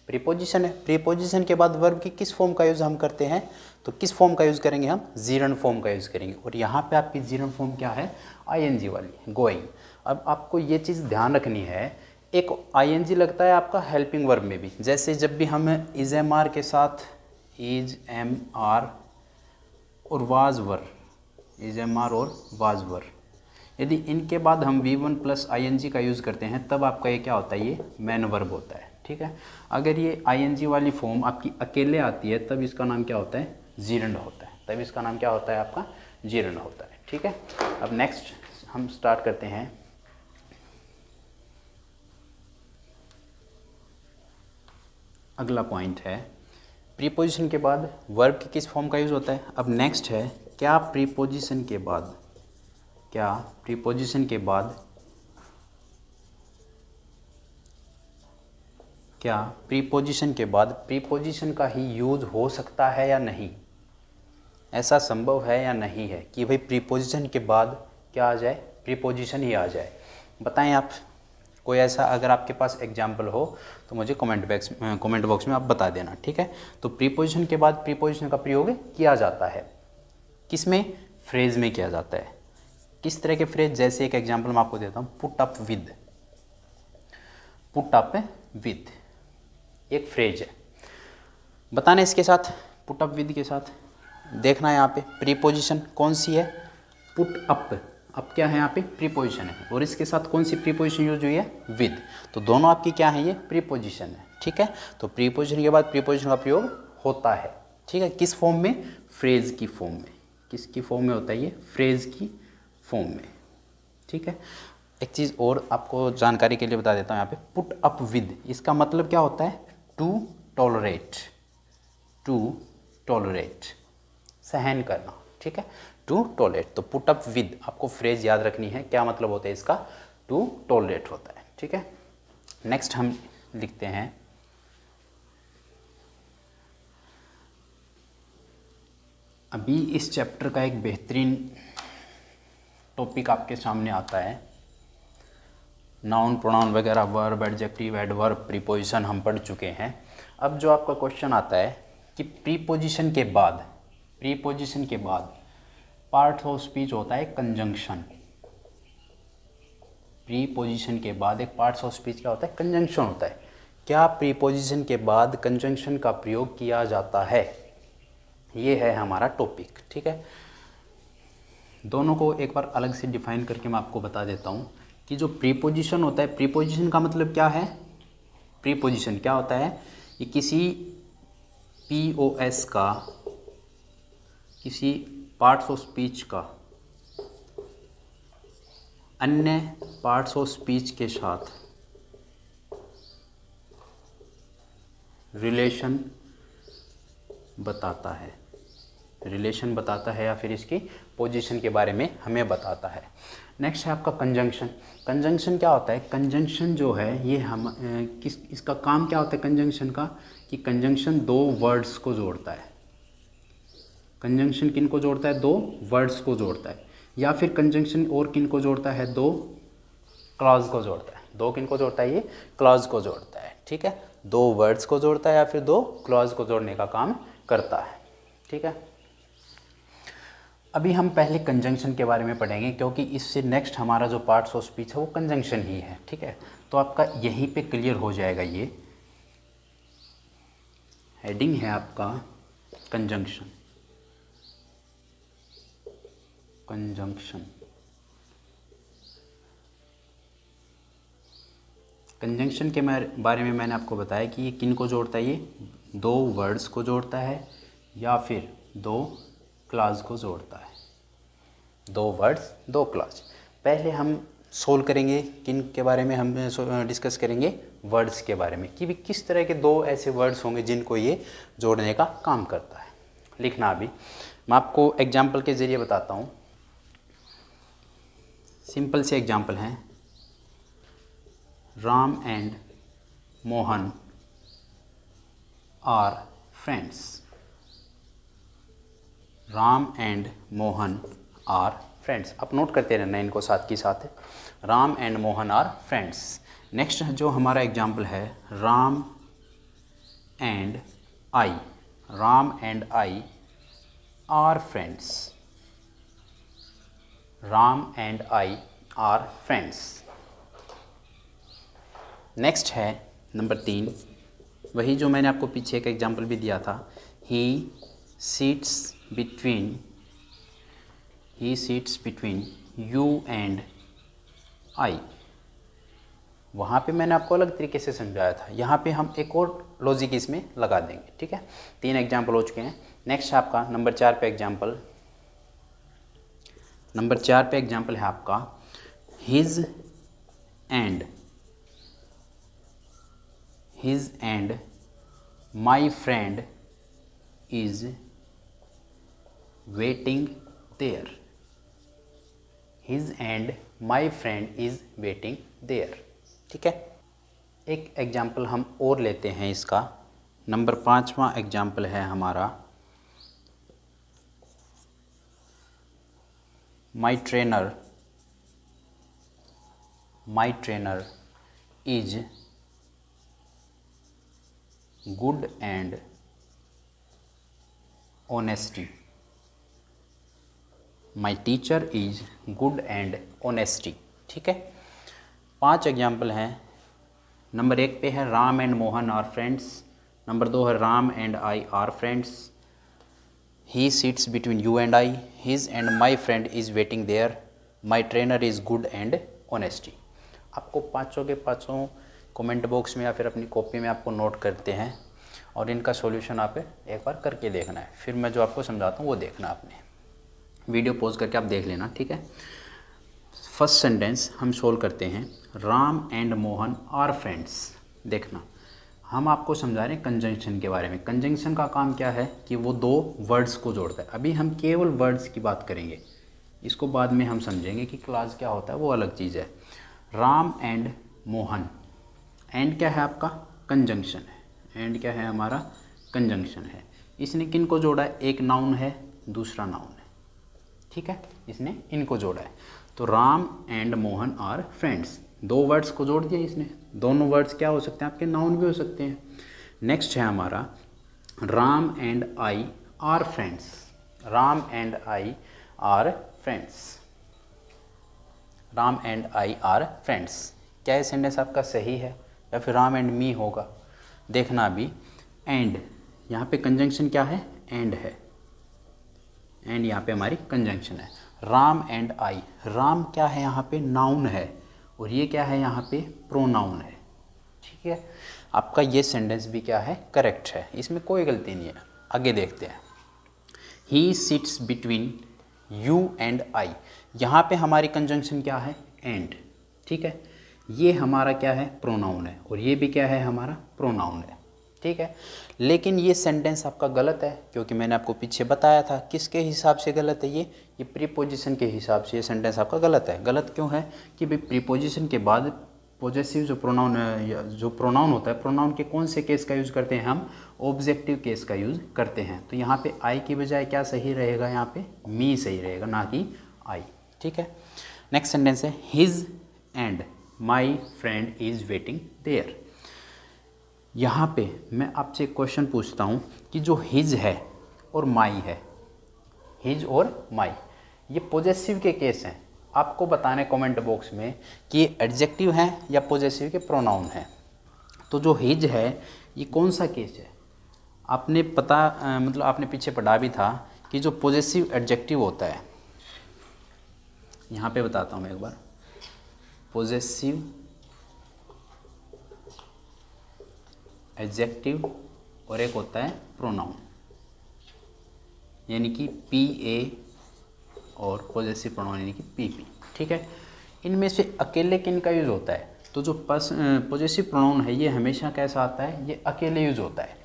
प्रीपोजिशन है, प्रीपोजिशन के बाद वर्ब की किस फॉर्म का यूज़ हम करते हैं, तो किस फॉर्म का यूज़ करेंगे हम, जीरंड फॉर्म का यूज़ करेंगे। और यहाँ पे आपकी जीरंड फॉर्म क्या है, ING वाली, गोइंग। अब आपको ये चीज़ ध्यान रखनी है, एक ING लगता है आपका हेल्पिंग वर्ब में भी, जैसे जब भी हम इज MR के साथ, इज MR और वाज वर, इज MR और वाज वर, यदि इनके बाद हम V1 प्लस ING का यूज़ करते हैं, तब आपका ये क्या होता है, ये मैन वर्ब होता है। ठीक है, अगर ये ING वाली फॉर्म आपकी अकेले आती है, तब इसका नाम क्या होता है, जीरंड होता है, तब इसका नाम क्या होता है आपका, जीरंड होता है। ठीक है, अब नेक्स्ट हम स्टार्ट करते हैं, अगला पॉइंट है प्रीपोजिशन के बाद वर्ब की किस फॉर्म का यूज़ होता है। अब नेक्स्ट है, क्या प्रीपोजिशन के बाद, क्या प्रीपोजिशन के बाद, क्या प्रीपोजिशन के बाद प्रीपोजिशन का ही यूज़ हो सकता है या नहीं, ऐसा संभव है या नहीं है कि भाई प्रीपोजिशन के बाद क्या आ जाए, प्रीपोजिशन ही आ जाए। बताएं आप, कोई ऐसा अगर आपके पास एग्जाम्पल हो तो मुझे कमेंट बॉक्स में आप बता देना। ठीक है, तो प्रीपोजिशन के बाद प्रीपोजिशन का प्रयोग किया जाता है, किसमें, फ्रेज में किया जाता है। किस तरह के फ्रेज, जैसे एक एग्जाम्पल मैं आपको देता हूँ, put up with, put up with एक फ्रेज है, बताना इसके साथ, पुट अप विद के साथ। देखना है यहाँ पे प्रीपोजिशन कौन सी है, पुट अप, अब क्या है यहाँ पे प्रीपोजिशन है, और इसके साथ कौन सी प्रीपोजिशन यूज हुई है, विद। तो दोनों आपकी क्या है, ये प्रीपोजिशन है, ठीक है। तो प्रीपोजिशन के बाद प्रीपोजिशन का प्रयोग होता है, ठीक है। किस फॉर्म में, फ्रेज की फॉर्म में। किसकी फॉर्म में होता है ये, फ्रेज की फॉर्म में, ठीक है। एक चीज़ और आपको जानकारी के लिए बता देता हूँ यहाँ पे, पुट अप विद इसका मतलब क्या होता है, टू टॉलरेट, टू टॉलरेट सहन करना, ठीक है, टू टॉलरेट। तो पुट अप विद आपको फ्रेज याद रखनी है, क्या मतलब होता है इसका, टू टॉलरेट होता है, ठीक है। नेक्स्ट हम लिखते हैं, अभी इस चैप्टर का एक बेहतरीन टॉपिक आपके सामने आता है, नाउन प्रोनाउन वगैरह, वर्ब, एडजेक्टिव, एडवर्ब, प्रीपोजिशन हम पढ़ चुके हैं। अब जो आपका क्वेश्चन आता है कि प्रीपोजिशन के बाद, प्रीपोजिशन के बाद पार्ट ऑफ स्पीच होता है कंजंक्शन। प्रीपोजिशन के बाद एक पार्ट्स ऑफ स्पीच क्या होता है, कंजंक्शन होता है। क्या प्रीपोजिशन के बाद कंजंक्शन का प्रयोग किया जाता है, ये है हमारा टॉपिक, ठीक है। दोनों को एक बार अलग से डिफाइन करके मैं आपको बता देता हूँ कि जो प्रीपोजिशन होता है, प्रीपोजिशन का मतलब क्या है, प्रीपोजिशन क्या होता है, ये किसी POS का, किसी पार्ट्स ऑफ स्पीच का अन्य पार्ट्स ऑफ स्पीच के साथ रिलेशन बताता है, रिलेशन बताता है, या फिर इसकी पोजीशन के बारे में हमें बताता है। नेक्स्ट है आपका कंजंक्शन। कंजंक्शन क्या होता है, कंजंक्शन जो है ये हम इसका काम क्या होता है कंजंक्शन का, कि कंजंक्शन दो वर्ड्स को जोड़ता है। कंजंक्शन किन को जोड़ता है, दो वर्ड्स को जोड़ता है, या फिर कंजंक्शन और किन को जोड़ता है, दो क्लॉज को जोड़ता है। दो किन को जोड़ता है, ये क्लॉज को जोड़ता है, ठीक है। दो वर्ड्स को जोड़ता है या फिर दो क्लॉज को जोड़ने का काम करता है, ठीक है। अभी हम पहले कंजंक्शन के बारे में पढ़ेंगे, क्योंकि इससे नेक्स्ट हमारा जो पार्ट्स ऑफ स्पीच है वो कंजंक्शन ही है, ठीक है। तो आपका यहीं पे क्लियर हो जाएगा। ये हेडिंग है आपका कंजंक्शन, कंजंक्शन। कंजंक्शन के बारे में मैंने आपको बताया कि ये किन को जोड़ता है, ये दो वर्ड्स को जोड़ता है या फिर दो क्लॉज को जोड़ता है। दो वर्ड्स, दो क्लॉज। पहले हम सोल्व करेंगे किन के बारे में, हम डिस्कस करेंगे वर्ड्स के बारे में, कि भी किस तरह के दो ऐसे वर्ड्स होंगे जिनको ये जोड़ने का काम करता है। लिखना अभी मैं आपको एग्जाम्पल के ज़रिए बताता हूँ। सिंपल से एग्जाम्पल हैं, Ram and Mohan are friends. Ram and Mohan are friends. आप नोट करते रहना इनको साथ के साथ। Ram and Mohan are friends. Next जो हमारा एग्जाम्पल है, Ram and I. Ram and I are friends. Ram and I are friends. Next है नंबर 3, वही जो मैंने आपको पीछे एक एग्जाम्पल भी दिया था, he sits between you and I. वहाँ पे मैंने आपको अलग तरीके से समझाया था, यहाँ पे हम एक और लॉजिक इसमें लगा देंगे, ठीक है। 3 एग्जाम्पल हो चुके हैं। नेक्स्ट है आपका नंबर 4 पे एग्जाम्पल। नंबर 4 पे एग्जाम्पल है आपका, his and my friend is waiting there. His and my friend is waiting there, ठीक है। एक एग्जाम्पल हम और लेते हैं इसका। नंबर 5वां एग्जाम्पल है हमारा, my trainer is good and honesty. My teacher is good and honesty, ठीक है। 5 एग्जाम्पल हैं नंबर 1 पे है Ram and Mohan are friends. Number 2 है Ram and I are friends. He sits between you and I. His and my friend is waiting there. My trainer is good and honesty. आपको पाँचों के पाँचों कमेंट बॉक्स में या फिर अपनी कॉपी में आपको नोट करते हैं और इनका सॉल्यूशन आप एक बार करके देखना है, फिर मैं जो आपको समझाता हूँ वो देखना आपने। वीडियो पॉज करके आप देख लेना, ठीक है। फर्स्ट सेंटेंस हम सोल्व करते हैं, Ram and Mohan are friends. देखना, हम आपको समझा रहे हैं कंजंक्शन के बारे में। कंजंक्शन का काम क्या है कि वो दो वर्ड्स को जोड़ता है। अभी हम केवल वर्ड्स की बात करेंगे, इसको बाद में हम समझेंगे कि क्लास क्या होता है, वो अलग चीज़ है। राम एंड मोहन, एंड क्या है आपका कंजंक्शन है। एंड क्या है हमारा कंजंक्शन है। इसने किन को जोड़ा है, एक नाउन है दूसरा नाउन है, ठीक है, इसने इनको जोड़ा है। तो Ram and Mohan are friends, दो वर्ड्स को जोड़ दिया इसने। दोनों वर्ड्स क्या हो सकते हैं आपके, नाउन भी हो सकते हैं। नेक्स्ट है हमारा Ram and I are friends. Ram and I are friends. Ram and I are friends, क्या ये सेंटेंस आपका सही है या फिर राम एंड मी होगा, देखना अभी। एंड यहाँ पे कंजंक्शन क्या है, एंड है। एंड यहाँ पे हमारी कंजंक्शन है। राम एंड आई, राम क्या है यहाँ पे नाउन है और ये क्या है यहाँ पे प्रोनाउन है, ठीक है। आपका ये सेंटेंस भी क्या है, करेक्ट है, इसमें कोई गलती नहीं है। आगे देखते हैं, ही सिट्स बिटवीन यू एंड आई। यहाँ पे हमारी कंजंक्शन क्या है, एंड, ठीक है। ये हमारा क्या है, प्रोनाउन है और ये भी क्या है हमारा प्रोनाउन है, ठीक है। लेकिन ये सेंटेंस आपका गलत है, क्योंकि मैंने आपको पीछे बताया था किसके हिसाब से गलत है। ये प्रीपोजिशन के हिसाब से ये सेंटेंस आपका गलत है। गलत क्यों है कि भाई प्रीपोजिशन के बाद पॉजेसिव जो प्रोनाउन होता है, प्रोनाउन के कौन से केस का यूज़ करते हैं हम, ऑब्जेक्टिव केस का यूज़ करते हैं। तो यहाँ पे आई की बजाय क्या सही रहेगा, यहाँ पे मी सही रहेगा, ना कि आई, ठीक है। नेक्स्ट सेंटेंस है, his and my friend is waiting there. यहाँ पे मैं आपसे एक क्वेश्चन पूछता हूँ कि जो हिज है और माई है, हिज और माई, ये पॉजेसिव के केस हैं। आपको बताने कमेंट बॉक्स में कि ये एडजेक्टिव हैं या पॉजेसिव के प्रोनाउन हैं। तो जो हिज है ये कौन सा केस है, आपने मतलब आपने पीछे पढ़ा भी था कि जो पॉजेसिव एडजेक्टिव होता है, यहाँ पे बताता हूँ मैं एक बार। पॉजेसिव एडजेक्टिव और एक होता है प्रोनाउन, यानी कि पी ए और पॉजेसिव प्रोनाउन यानी कि पी पी, ठीक है। इनमें से अकेले किन का यूज़ होता है, तो जो पॉजेसिव प्रोनाउन है ये हमेशा कैसा आता है, ये अकेले यूज़ होता है।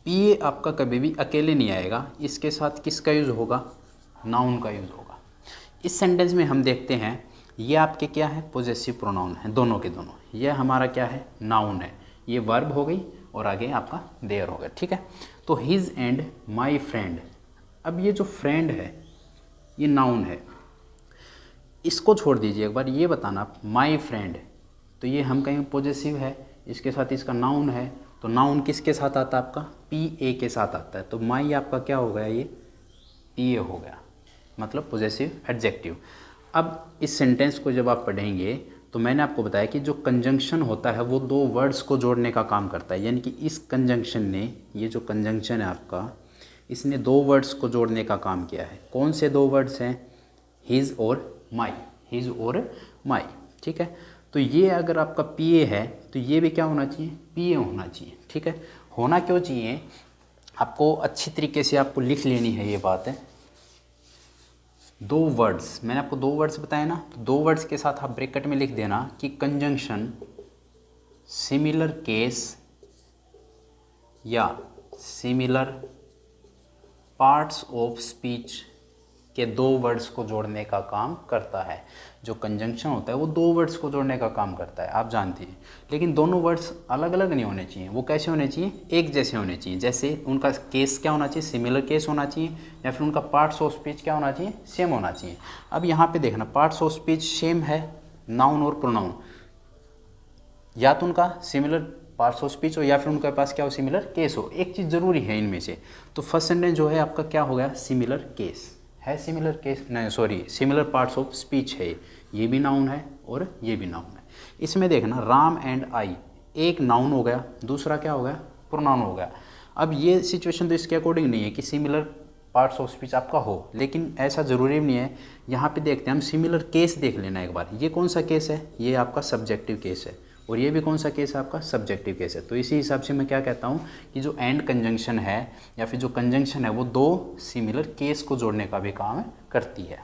पी ए आपका कभी भी अकेले नहीं आएगा, इसके साथ किसका यूज़ होगा, नाउन का यूज़ होगा। इस सेंटेंस में हम देखते हैं ये आपके क्या है, पॉजेसिव प्रोनाउन है, दोनों के दोनों। ये हमारा क्या है, नाउन है, ये वर्ब हो गई और आगे आपका देयर हो गया, ठीक है। तो हिज एंड माई फ्रेंड, अब ये जो फ्रेंड है ये नाउन है, इसको छोड़ दीजिए एक बार, ये बताना माई फ्रेंड, तो ये हम कहेंगे पॉजेसिव है, इसके साथ इसका नाउन है, तो नाउन किसके साथ आता है आपका, पी ए के साथ आता है। तो माई आपका क्या हो गया, ये पी ए हो गया, मतलब पॉजेसिव एडजेक्टिव। अब इस सेंटेंस को जब आप पढ़ेंगे तो मैंने आपको बताया कि जो कंजंक्शन होता है वो दो वर्ड्स को जोड़ने का काम करता है, यानी कि इस कंजंक्शन ने, ये जो कंजंक्शन है आपका, इसने दो वर्ड्स को जोड़ने का काम किया है। कौन से दो वर्ड्स हैं, हिज और माई, हिज और माई, ठीक है। तो ये अगर आपका पी ए है तो ये भी क्या होना चाहिए, पी ए होना चाहिए, ठीक है। होना क्यों चाहिए, आपको अच्छी तरीके से आपको लिख लेनी है ये बात है। दो वर्ड्स, मैंने आपको दो वर्ड्स बताए ना, तो दो वर्ड्स के साथ आप ब्रैकेट में लिख देना कि कंजंक्शन सिमिलर केस या सिमिलर पार्ट्स ऑफ स्पीच के दो वर्ड्स को जोड़ने का काम करता है। जो कंजंक्शन होता है वो दो वर्ड्स को जोड़ने का काम करता है, आप जानते हैं। लेकिन दोनों वर्ड्स अलग अलग नहीं होने चाहिए, वो कैसे होने चाहिए, एक जैसे होने चाहिए। जैसे उनका केस क्या होना चाहिए, सिमिलर केस होना चाहिए, या फिर उनका पार्ट्स ऑफ स्पीच क्या होना चाहिए, सेम होना चाहिए। अब यहाँ पे देखना, पार्ट्स ऑफ स्पीच सेम है, नाउन और प्रोनाउन, या तो उनका सिमिलर पार्ट्स ऑफ स्पीच हो या फिर उनके पास क्या हो, सिमिलर केस हो। एक चीज़ ज़रूरी है इनमें से। तो फर्स्ट सेंटेंस जो है आपका क्या हो गया, सिमिलर केस है, सिमिलर केस नहीं sorry similar parts of speech है, ये भी नाउन है और ये भी नाउन है। इसमें देखना राम एंड आई, एक नाउन हो गया, दूसरा क्या हो गया, प्रोनाउन हो गया। अब ये सिचुएशन तो इसके अकॉर्डिंग नहीं है कि सिमिलर पार्ट्स ऑफ स्पीच आपका हो, लेकिन ऐसा ज़रूरी नहीं है। यहाँ पे देखते हैं हम, सिमिलर केस देख लेना एक बार। ये कौन सा केस है, ये आपका सब्जेक्टिव केस है, और ये भी कौन सा केस है आपका, सब्जेक्टिव केस है। तो इसी हिसाब से मैं क्या कहता हूँ कि जो एंड कंजंक्शन है या फिर जो कंजंक्शन है वो दो सिमिलर केस को जोड़ने का भी काम करती है।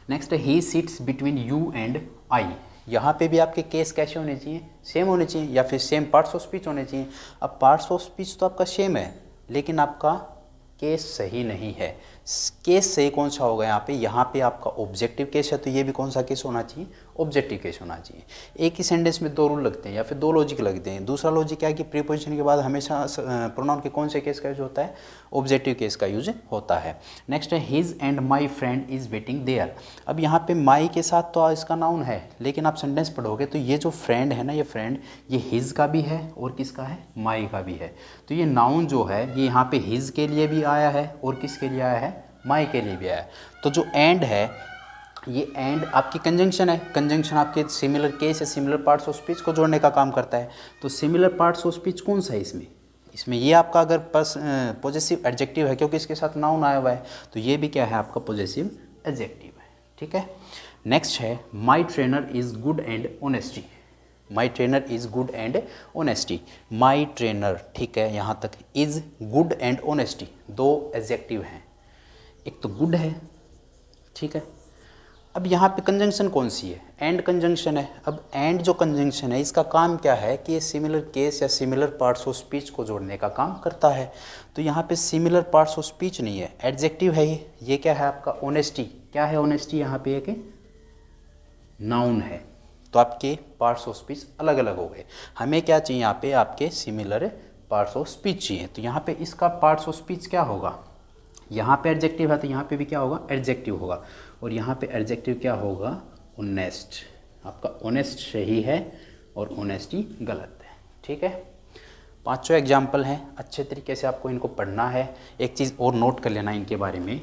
नेक्स्ट है ही सिट्स बिटवीन यू एंड आई। यहाँ पे भी आपके केस कैसे होने चाहिए, सेम होने चाहिए, या फिर सेम पार्ट्स ऑफ स्पीच होने चाहिए। अब पार्ट्स ऑफ स्पीच तो आपका सेम है, लेकिन आपका केस सही नहीं है। केस सही कौन सा होगा यहाँ पे आपका ऑब्जेक्टिव केस है, तो ये भी कौन सा केस होना चाहिए, ऑब्जेक्टिव केस होना चाहिए। एक ही सेंटेंस में दो रूल लगते हैं या फिर दो लॉजिक लगते हैं। दूसरा लॉजिक क्या है कि प्रीपोजिशन के बाद हमेशा प्रोनाउन के कौन से केस का यूज होता है, ऑब्जेक्टिव केस का यूज होता है। नेक्स्ट है his and my friend is waiting there. अब यहाँ पे माई के साथ तो इसका नाउन है, लेकिन आप सेंटेंस पढ़ोगे तो ये जो फ्रेंड है ना, ये फ्रेंड ये हिज का भी है और किसका है, माई का भी है। तो ये नाउन जो है ये यहाँ पे हिज के लिए भी आया है और किसके लिए आया है, माई के लिए भी आया है। तो जो एंड है, ये एंड आपकी कंजंक्शन है। कंजंक्शन आपके सिमिलर केस या सिमिलर पार्ट्स ऑफ स्पीच को जोड़ने का काम करता है। तो सिमिलर पार्ट्स ऑफ स्पीच कौन सा है इसमें ये आपका अगर पॉजेसिव एडजेक्टिव है, क्योंकि इसके साथ नाउन आया हुआ है, तो ये भी क्या है आपका पॉजेसिव एडजेक्टिव है। ठीक है। नेक्स्ट है माई trainer is good and honesty. My trainer is good and honesty. My trainer, ठीक है, यहाँ तक। इज़ गुड एंड ऑनेस्टी, दो एडजेक्टिव हैं। एक तो गुड है, ठीक है। अब यहाँ पे कंजंक्शन कौन सी है, एंड कंजंक्शन है। अब एंड जो कंजंक्शन है इसका काम क्या है कि ये सिमिलर केस या सिमिलर पार्ट्स ऑफ स्पीच को जोड़ने का काम करता है। तो यहाँ पे सिमिलर पार्ट्स ऑफ स्पीच नहीं है, एडजेक्टिव है ये क्या है आपका, ऑनेस्टी। क्या है ऑनेस्टी, यहाँ पे एक नाउन है। तो आपके पार्ट्स ऑफ स्पीच अलग अलग हो गए। हमें क्या चाहिए यहाँ पे, आपके सिमिलर पार्ट्स ऑफ स्पीच चाहिए। तो यहाँ पे इसका पार्ट्स ऑफ स्पीच क्या होगा, यहाँ पे एडजेक्टिव है तो यहाँ पे भी क्या होगा, एडजेक्टिव होगा। और यहाँ पे एडजेक्टिव क्या होगा, ऑनेस्ट। आपका ऑनेस्ट सही है और ऑनेस्टी गलत है। ठीक है। पांचों एग्जाम्पल हैं, अच्छे तरीके से आपको इनको पढ़ना है। एक चीज़ और नोट कर लेना इनके बारे में,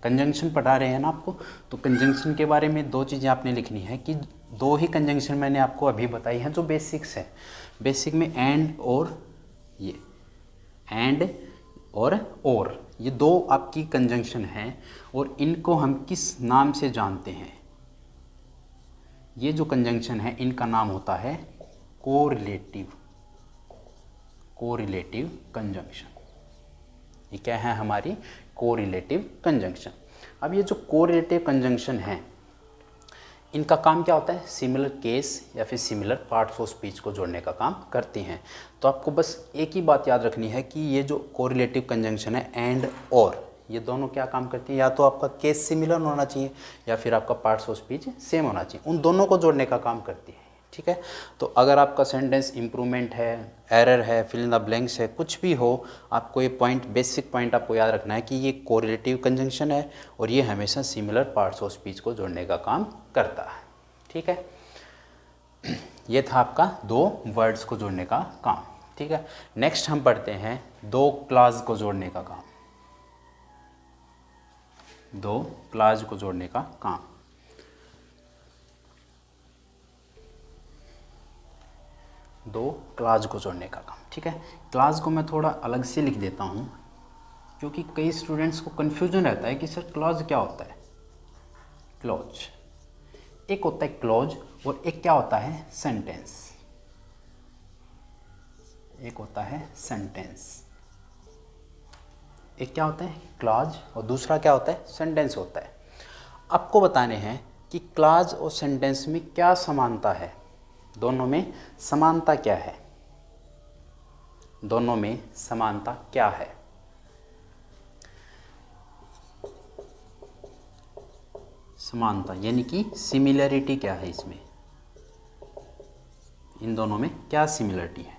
कंजंक्शन पढ़ा रहे हैं ना आपको, तो कंजंक्शन के बारे में दो चीज़ें आपने लिखनी है कि दो ही कंजंक्शन मैंने आपको अभी बताई हैं जो बेसिक्स है। बेसिक में एंड और ये एंड और ये दो आपकी कंजंक्शन हैं, और इनको हम किस नाम से जानते हैं, ये जो कंजंक्शन है इनका नाम होता है कोरिलेटिव कंजंक्शन। ये क्या है हमारी, कोरिलेटिव कंजंक्शन। अब ये जो कोरिलेटिव कंजंक्शन है इनका काम क्या होता है, सिमिलर केस या फिर सिमिलर पार्ट्स ऑफ स्पीच को जोड़ने का काम करती हैं। तो आपको बस एक ही बात याद रखनी है कि ये जो कोरिलेटिव कंजंक्शन है एंड और, ये दोनों क्या काम करती हैं, या तो आपका केस सिमिलर होना चाहिए या फिर आपका पार्ट्स ऑफ स्पीच सेम होना चाहिए, उन दोनों को जोड़ने का काम करती है। ठीक है। तो अगर आपका सेंटेंस इम्प्रूवमेंट है, एरर है, फिल इन द ब्लैंक्स है, कुछ भी हो, आपको ये पॉइंट, बेसिक पॉइंट आपको याद रखना है कि ये कोरिलेटिव कंजंक्शन है और ये हमेशा सिमिलर पार्ट्स ऑफ स्पीच को जोड़ने का काम करता है। ठीक है। ये था आपका दो वर्ड्स को जोड़ने का काम। ठीक है। नेक्स्ट हम पढ़ते हैं दो क्लॉज को जोड़ने का काम। दो क्लॉज को जोड़ने का काम। दो क्लॉज को जोड़ने का काम। ठीक है। क्लॉज को मैं थोड़ा अलग से लिख देता हूँ, क्योंकि कई स्टूडेंट्स को कन्फ्यूजन रहता है कि सर क्लॉज क्या होता है। क्लॉज एक होता है क्लॉज और एक क्या होता है, सेंटेंस। एक होता है सेंटेंस, एक क्या होता है क्लॉज और दूसरा क्या होता है, सेंटेंस होता है। आपको बताने हैं कि क्लॉज और सेंटेंस में क्या समानता है, दोनों में समानता क्या है, दोनों में समानता क्या है। समानता यानी कि सिमिलरिटी क्या है इसमें, इन दोनों में क्या सिमिलरिटी है।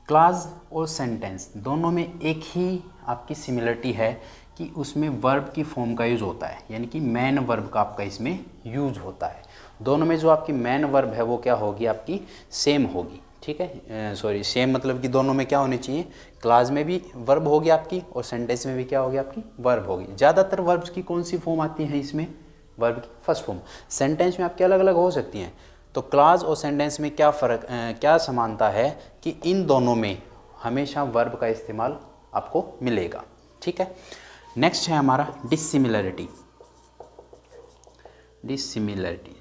क्लॉज और सेंटेंस दोनों में एक ही आपकी सिमिलरिटी है कि उसमें वर्ब की फॉर्म का यूज होता है, यानी कि मैन वर्ब का आपका इसमें यूज होता है। दोनों में जो आपकी मैन वर्ब है वो क्या होगी, आपकी सेम होगी। ठीक है, सॉरी सेम मतलब कि दोनों में क्या होनी चाहिए, क्लॉज में भी वर्ब होगी आपकी और सेंटेंस में भी क्या होगी आपकी, वर्ब होगी। ज़्यादातर वर्ब्स की कौन सी फॉर्म आती है इसमें, वर्ब की फर्स्ट फॉर्म। सेंटेंस में आपके अलग अलग हो सकती हैं, तो क्लॉज और सेंटेंस में क्या फ़र्क, क्या समानता है कि इन दोनों में हमेशा वर्ब का इस्तेमाल आपको मिलेगा। ठीक है, नेक्स्ट है हमारा डिसिमिलरिटी। डिसिमिलरिटी,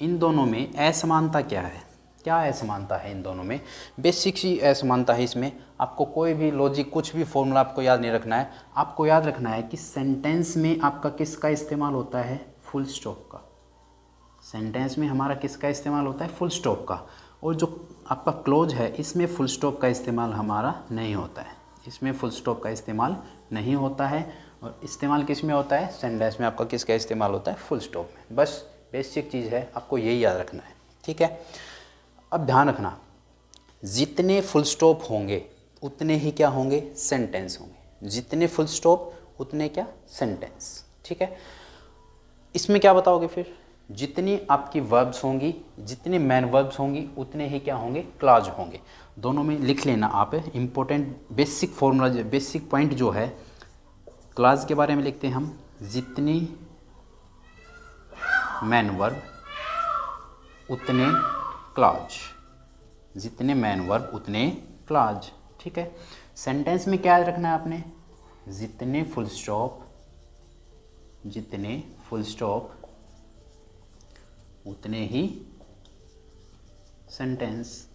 इन दोनों में असमानता क्या है, क्या असमानता है इन दोनों में? बेसिक सी असमानता है इसमें। आपको कोई भी लॉजिक, कुछ भी फॉर्मूला आपको याद नहीं रखना है। आपको याद रखना है कि सेंटेंस में आपका किसका इस्तेमाल होता है? फुल स्टॉप का। सेंटेंस में हमारा किसका इस्तेमाल होता है? फुल स्टॉप का। और जो आपका क्लोज है इसमें फुल स्टॉप का इस्तेमाल हमारा नहीं होता है, इसमें फुल स्टॉप का इस्तेमाल नहीं होता है। और इस्तेमाल किस में होता है? सेंटेंस में आपका किसका इस्तेमाल होता है? फुल स्टॉप में। बस बेसिक चीज़ है, आपको यही याद रखना है। ठीक है, अब ध्यान रखना, जितने फुल स्टॉप होंगे उतने ही क्या होंगे? सेंटेंस होंगे। जितने फुल स्टॉप उतने क्या? सेंटेंस। ठीक है, इसमें क्या बताओगे फिर? जितनी आपकी वर्ब्स होंगी, जितनी मैन वर्ब्स होंगी, उतने ही क्या होंगे? क्लॉज होंगे। दोनों में लिख लेना आप, important basic formula, basic point जो है क्लॉज के बारे में लिखते हैं हम, जितनी मैन वर्ब उतने क्लॉज, जितने मैन वर्ब उतने क्लॉज। ठीक है, सेंटेंस में क्या रखना है आपने? जितने फुल स्टॉप, जितने फुल स्टॉप उतने ही सेंटेंस,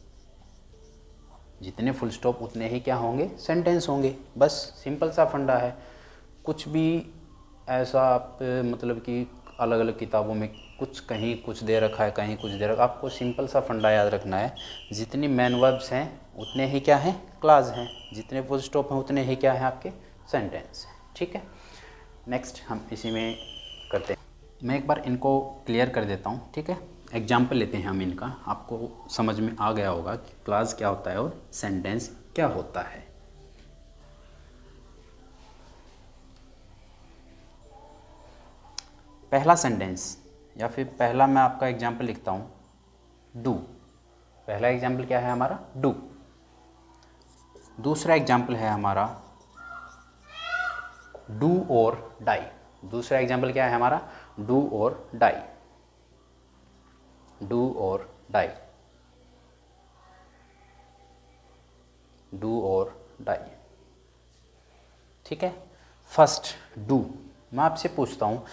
जितने फुल स्टॉप उतने ही क्या होंगे? सेंटेंस होंगे। बस सिंपल सा फंडा है। कुछ भी ऐसा आप मतलब कि अलग अलग किताबों में कुछ कहीं कुछ दे रखा है, कहीं कुछ दे रखा, आपको सिंपल सा फंडा याद रखना है, जितनी मैन वर्ब्स हैं उतने ही क्या हैं? क्लॉज हैं। जितने फुल स्टॉप हैं उतने ही क्या है? आपके सेंटेंस हैं। ठीक है, नेक्स्ट हम इसी में करते हैं। मैं एक बार इनको क्लियर कर देता हूँ। ठीक है, एग्जाम्पल लेते हैं हम इनका, आपको समझ में आ गया होगा कि क्लॉज क्या होता है और सेंटेंस क्या होता है। पहला सेंटेंस या फिर पहला मैं आपका एग्जाम्पल लिखता हूँ, डू। पहला एग्जाम्पल क्या है हमारा? डू। दूसरा एग्जाम्पल है हमारा डू और डाई। दूसरा एग्जाम्पल क्या है हमारा? डू और डाई। डू और डाई, डू और डाई। ठीक है, फर्स्ट डू, मैं आपसे पूछता हूँ,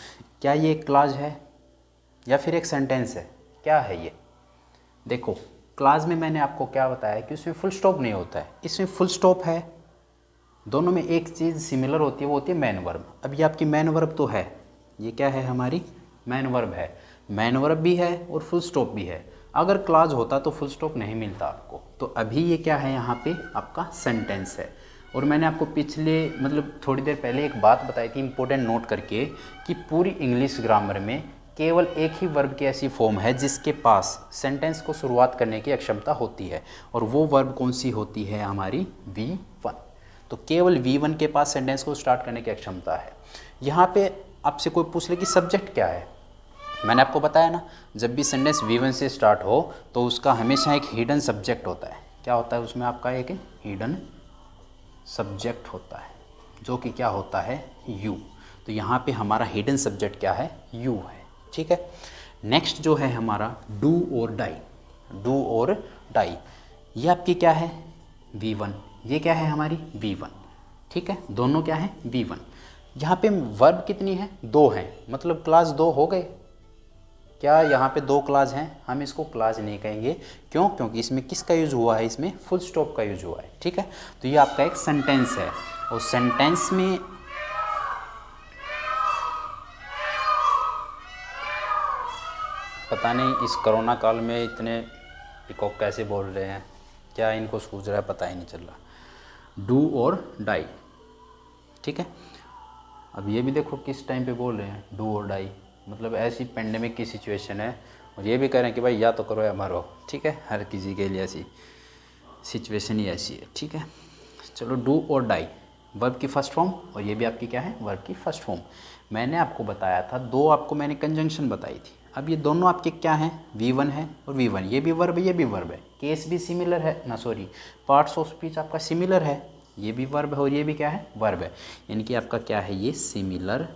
क्या ये एक क्लॉज है या फिर एक सेंटेंस है? क्या है ये? देखो, क्लॉज में मैंने आपको क्या बताया कि उसमें फुल स्टॉप नहीं होता है, इसमें फुल स्टॉप है। दोनों में एक चीज़ सिमिलर होती है, वो होती है मैन वर्ब। अब ये आपकी मैन वर्ब तो है, ये क्या है? हमारी मैन वर्ब है। मैन वर्ब भी है और फुल स्टॉप भी है। अगर क्लॉज होता तो फुल स्टॉप नहीं मिलता आपको। तो अभी ये क्या है? यहाँ पे आपका सेंटेंस है। और मैंने आपको पिछले मतलब थोड़ी देर पहले एक बात बताई थी इम्पोर्टेंट नोट करके, कि पूरी इंग्लिश ग्रामर में केवल एक ही वर्ब की ऐसी फॉर्म है जिसके पास सेंटेंस को शुरुआत करने की अक्षमता होती है, और वो वर्ब कौन सी होती है? हमारी V1। तो केवल V1 के पास सेंटेंस को स्टार्ट करने की अक्षमता है। यहाँ पे आपसे कोई पूछ ले कि सब्जेक्ट क्या है, मैंने आपको बताया ना, जब भी सेंटेंस V1 से स्टार्ट हो तो उसका हमेशा एक हिडन सब्जेक्ट होता है। क्या होता है उसमें? आपका एक हिडन सब्जेक्ट होता है, जो कि क्या होता है? यू। तो यहाँ पे हमारा हिडन सब्जेक्ट क्या है? यू है। ठीक है, नेक्स्ट जो है हमारा डू और डाई। डू और डाई, ये आपकी क्या है? V1। ये क्या है? हमारी V1। ठीक है, दोनों क्या है? V1। यहाँ पे वर्ब कितनी है? 2 हैं, मतलब क्लास 2 हो गए। क्या यहाँ पे 2 क्लास हैं? हम इसको क्लास नहीं कहेंगे। क्यों? क्योंकि इसमें किसका यूज हुआ है? इसमें फुल स्टॉप का यूज हुआ है। ठीक है, तो ये आपका एक सेंटेंस है, और सेंटेंस में पता नहीं इस कोरोना काल में इतने पिकॉक कैसे बोल रहे हैं, क्या इनको सूझ रहा है पता ही नहीं चल रहा। डू और डाई। ठीक है, अब ये भी देखो किस टाइम पे बोल रहे हैं डू और डाई, मतलब ऐसी पेंडेमिक की सिचुएशन है, और ये भी कह रहे हैं कि भाई या तो करो या मरो। ठीक है, हर किसी के लिए ऐसी सिचुएशन ही ऐसी है। ठीक है, चलो डू और डाई वर्ब की फर्स्ट फॉर्म, और ये भी आपकी क्या है? वर्ब की फर्स्ट फॉर्म। मैंने आपको बताया था 2, आपको मैंने कंजंक्शन बताई थी। अब ये दोनों आपके क्या हैं? V1 है और V1। ये भी वर्ब है, ये भी वर्ब है। केस भी सिमिलर है ना, सॉरी, पार्ट्स ऑफ स्पीच आपका सिमिलर है। ये भी वर्ब है और ये भी क्या है? वर्ब है। यानी कि आपका क्या है? ये सिमिलर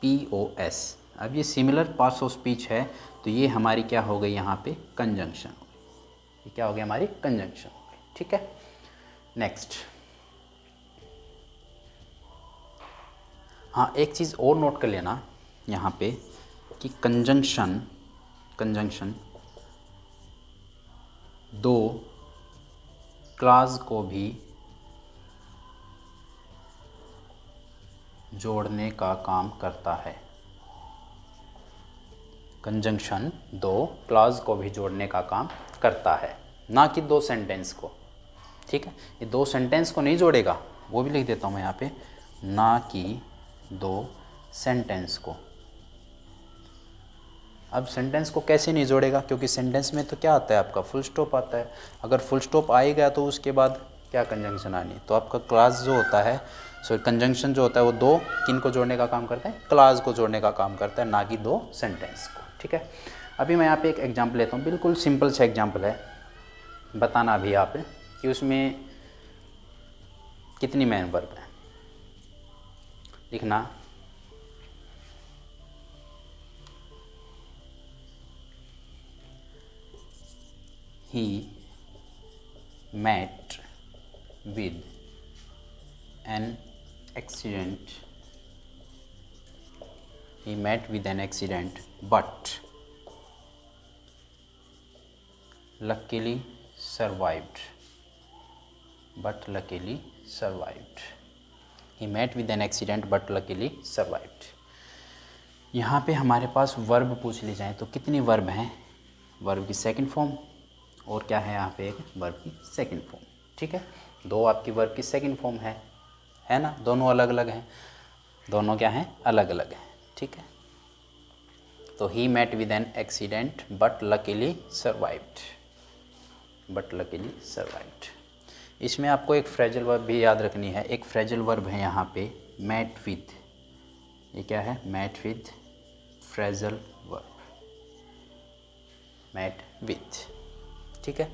POS। अब ये सिमिलर पार्ट्स ऑफ स्पीच है, तो ये हमारी क्या हो गई यहाँ पे कंजंक्शन हो गई। ये क्या हो गया हमारी कंजंक्शन हो गई। ठीक है, नेक्स्ट। हाँ, एक चीज़ और नोट कर लेना यहाँ पे कि कंजंक्शन दो क्लॉज को भी जोड़ने का काम करता है। कंजंक्शन दो क्लॉज को भी जोड़ने का काम करता है, ना कि दो सेंटेंस को। ठीक है, ये दो सेंटेंस को नहीं जोड़ेगा, वो भी लिख देता हूँ मैं यहाँ पे, ना कि दो सेंटेंस को। अब सेंटेंस को कैसे नहीं जोड़ेगा, क्योंकि सेंटेंस में तो क्या आता है आपका फुल स्टॉप आता है। अगर फुल स्टॉप आएगा तो उसके बाद क्या कंजंक्शन आनी, तो आपका क्लॉज जो होता है, सो कंजंक्शन जो होता है वो दो किन को जोड़ने का काम करता है, क्लॉज को जोड़ने का काम करता है, ना कि दो सेंटेंस को। ठीक है, अभी मैं यहाँ पे एक एग्जांपल लेता हूँ, बिल्कुल सिंपल सा एग्जांपल है, बताना अभी आप कि उसमें कितनी मेन वर्ब है। लिखना he met with an accident. He met with an accident, but luckily survived. But luckily survived. He met with an accident, but luckily survived. यहाँ पे हमारे पास वर्ब पूछ ली जाए तो कितनी वर्ब हैं, वर्ब की सेकंड फॉर्म और क्या है यहाँ पे एक वर्ब की सेकंड फॉर्म। ठीक है, दो आपकी वर्ब की सेकंड फॉर्म है ना, दोनों अलग अलग हैं, दोनों क्या हैं, अलग अलग हैं। ठीक है, तो he met with an accident but luckily survived, but luckily survived. इसमें आपको एक फ्रेजल वर्ब भी याद रखनी है, एक फ्रेजल वर्ब है यहाँ पे मेट विद, ये क्या है, met with phrasal verb, met with. ठीक है,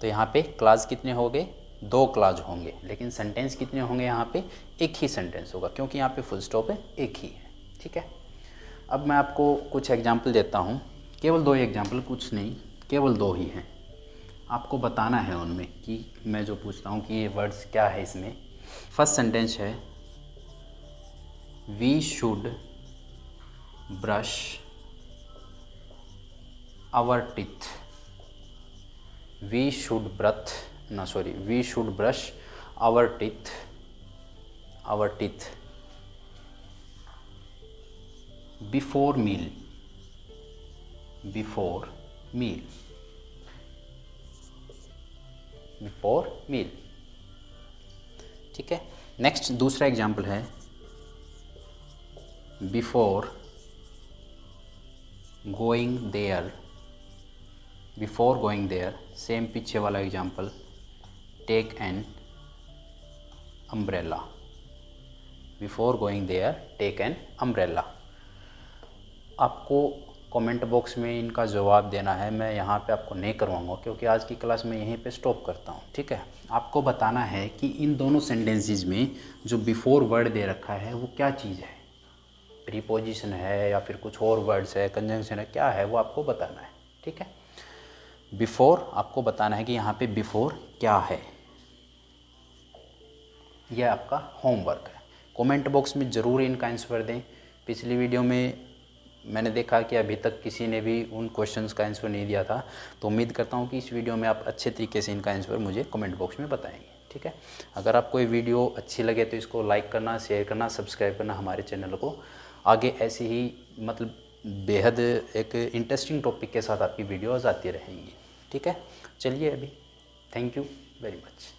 तो यहाँ पे क्लॉज कितने हो गए, दो क्लॉज होंगे, लेकिन सेंटेंस कितने होंगे, यहाँ पे एक ही सेंटेंस होगा, क्योंकि यहाँ पे फुल स्टॉप है, एक ही है। ठीक है, अब मैं आपको कुछ एग्जांपल देता हूँ, केवल दो एग्जांपल, कुछ नहीं, केवल दो ही हैं। आपको बताना है उनमें कि मैं जो पूछता हूँ कि ये वर्ड्स क्या है इसमें। फर्स्ट सेंटेंस है we should brush our teeth. We should brush our teeth before meal. ठीक है, नेक्स्ट दूसरा एग्जाम्पल है बिफोर गोइंग देयर, सेम पीछे वाला example, take an umbrella. Before going there take an umbrella. आपको कमेंट बॉक्स में इनका जवाब देना है, मैं यहाँ पे आपको नहीं करवाऊँगा क्योंकि आज की क्लास में यहीं पे स्टॉप करता हूँ। ठीक है, आपको बताना है कि इन दोनों सेंटेंसेस में जो बिफोर वर्ड दे रखा है वो क्या चीज़ है, प्रीपोजिशन है या फिर कुछ और वर्ड्स है, कंजंक्शन है, क्या है वो आपको बताना है। ठीक है, बिफोर आपको बताना है कि यहाँ पे बिफोर क्या है, यह आपका होमवर्क है। कमेंट बॉक्स में ज़रूर इनका आंसर दें। पिछली वीडियो में मैंने देखा कि अभी तक किसी ने भी उन क्वेश्चंस का आंसर नहीं दिया था, तो उम्मीद करता हूँ कि इस वीडियो में आप अच्छे तरीके से इनका आंसर मुझे कमेंट बॉक्स में बताएंगे। ठीक है, अगर आपको ये वीडियो अच्छी लगे तो इसको लाइक करना, शेयर करना, सब्सक्राइब करना हमारे चैनल को। आगे ऐसे ही मतलब बेहद एक इंटरेस्टिंग टॉपिक के साथ आपकी वीडियोज़ आती रहेंगी। ठीक है, चलिए अभी, थैंक यू वेरी मच।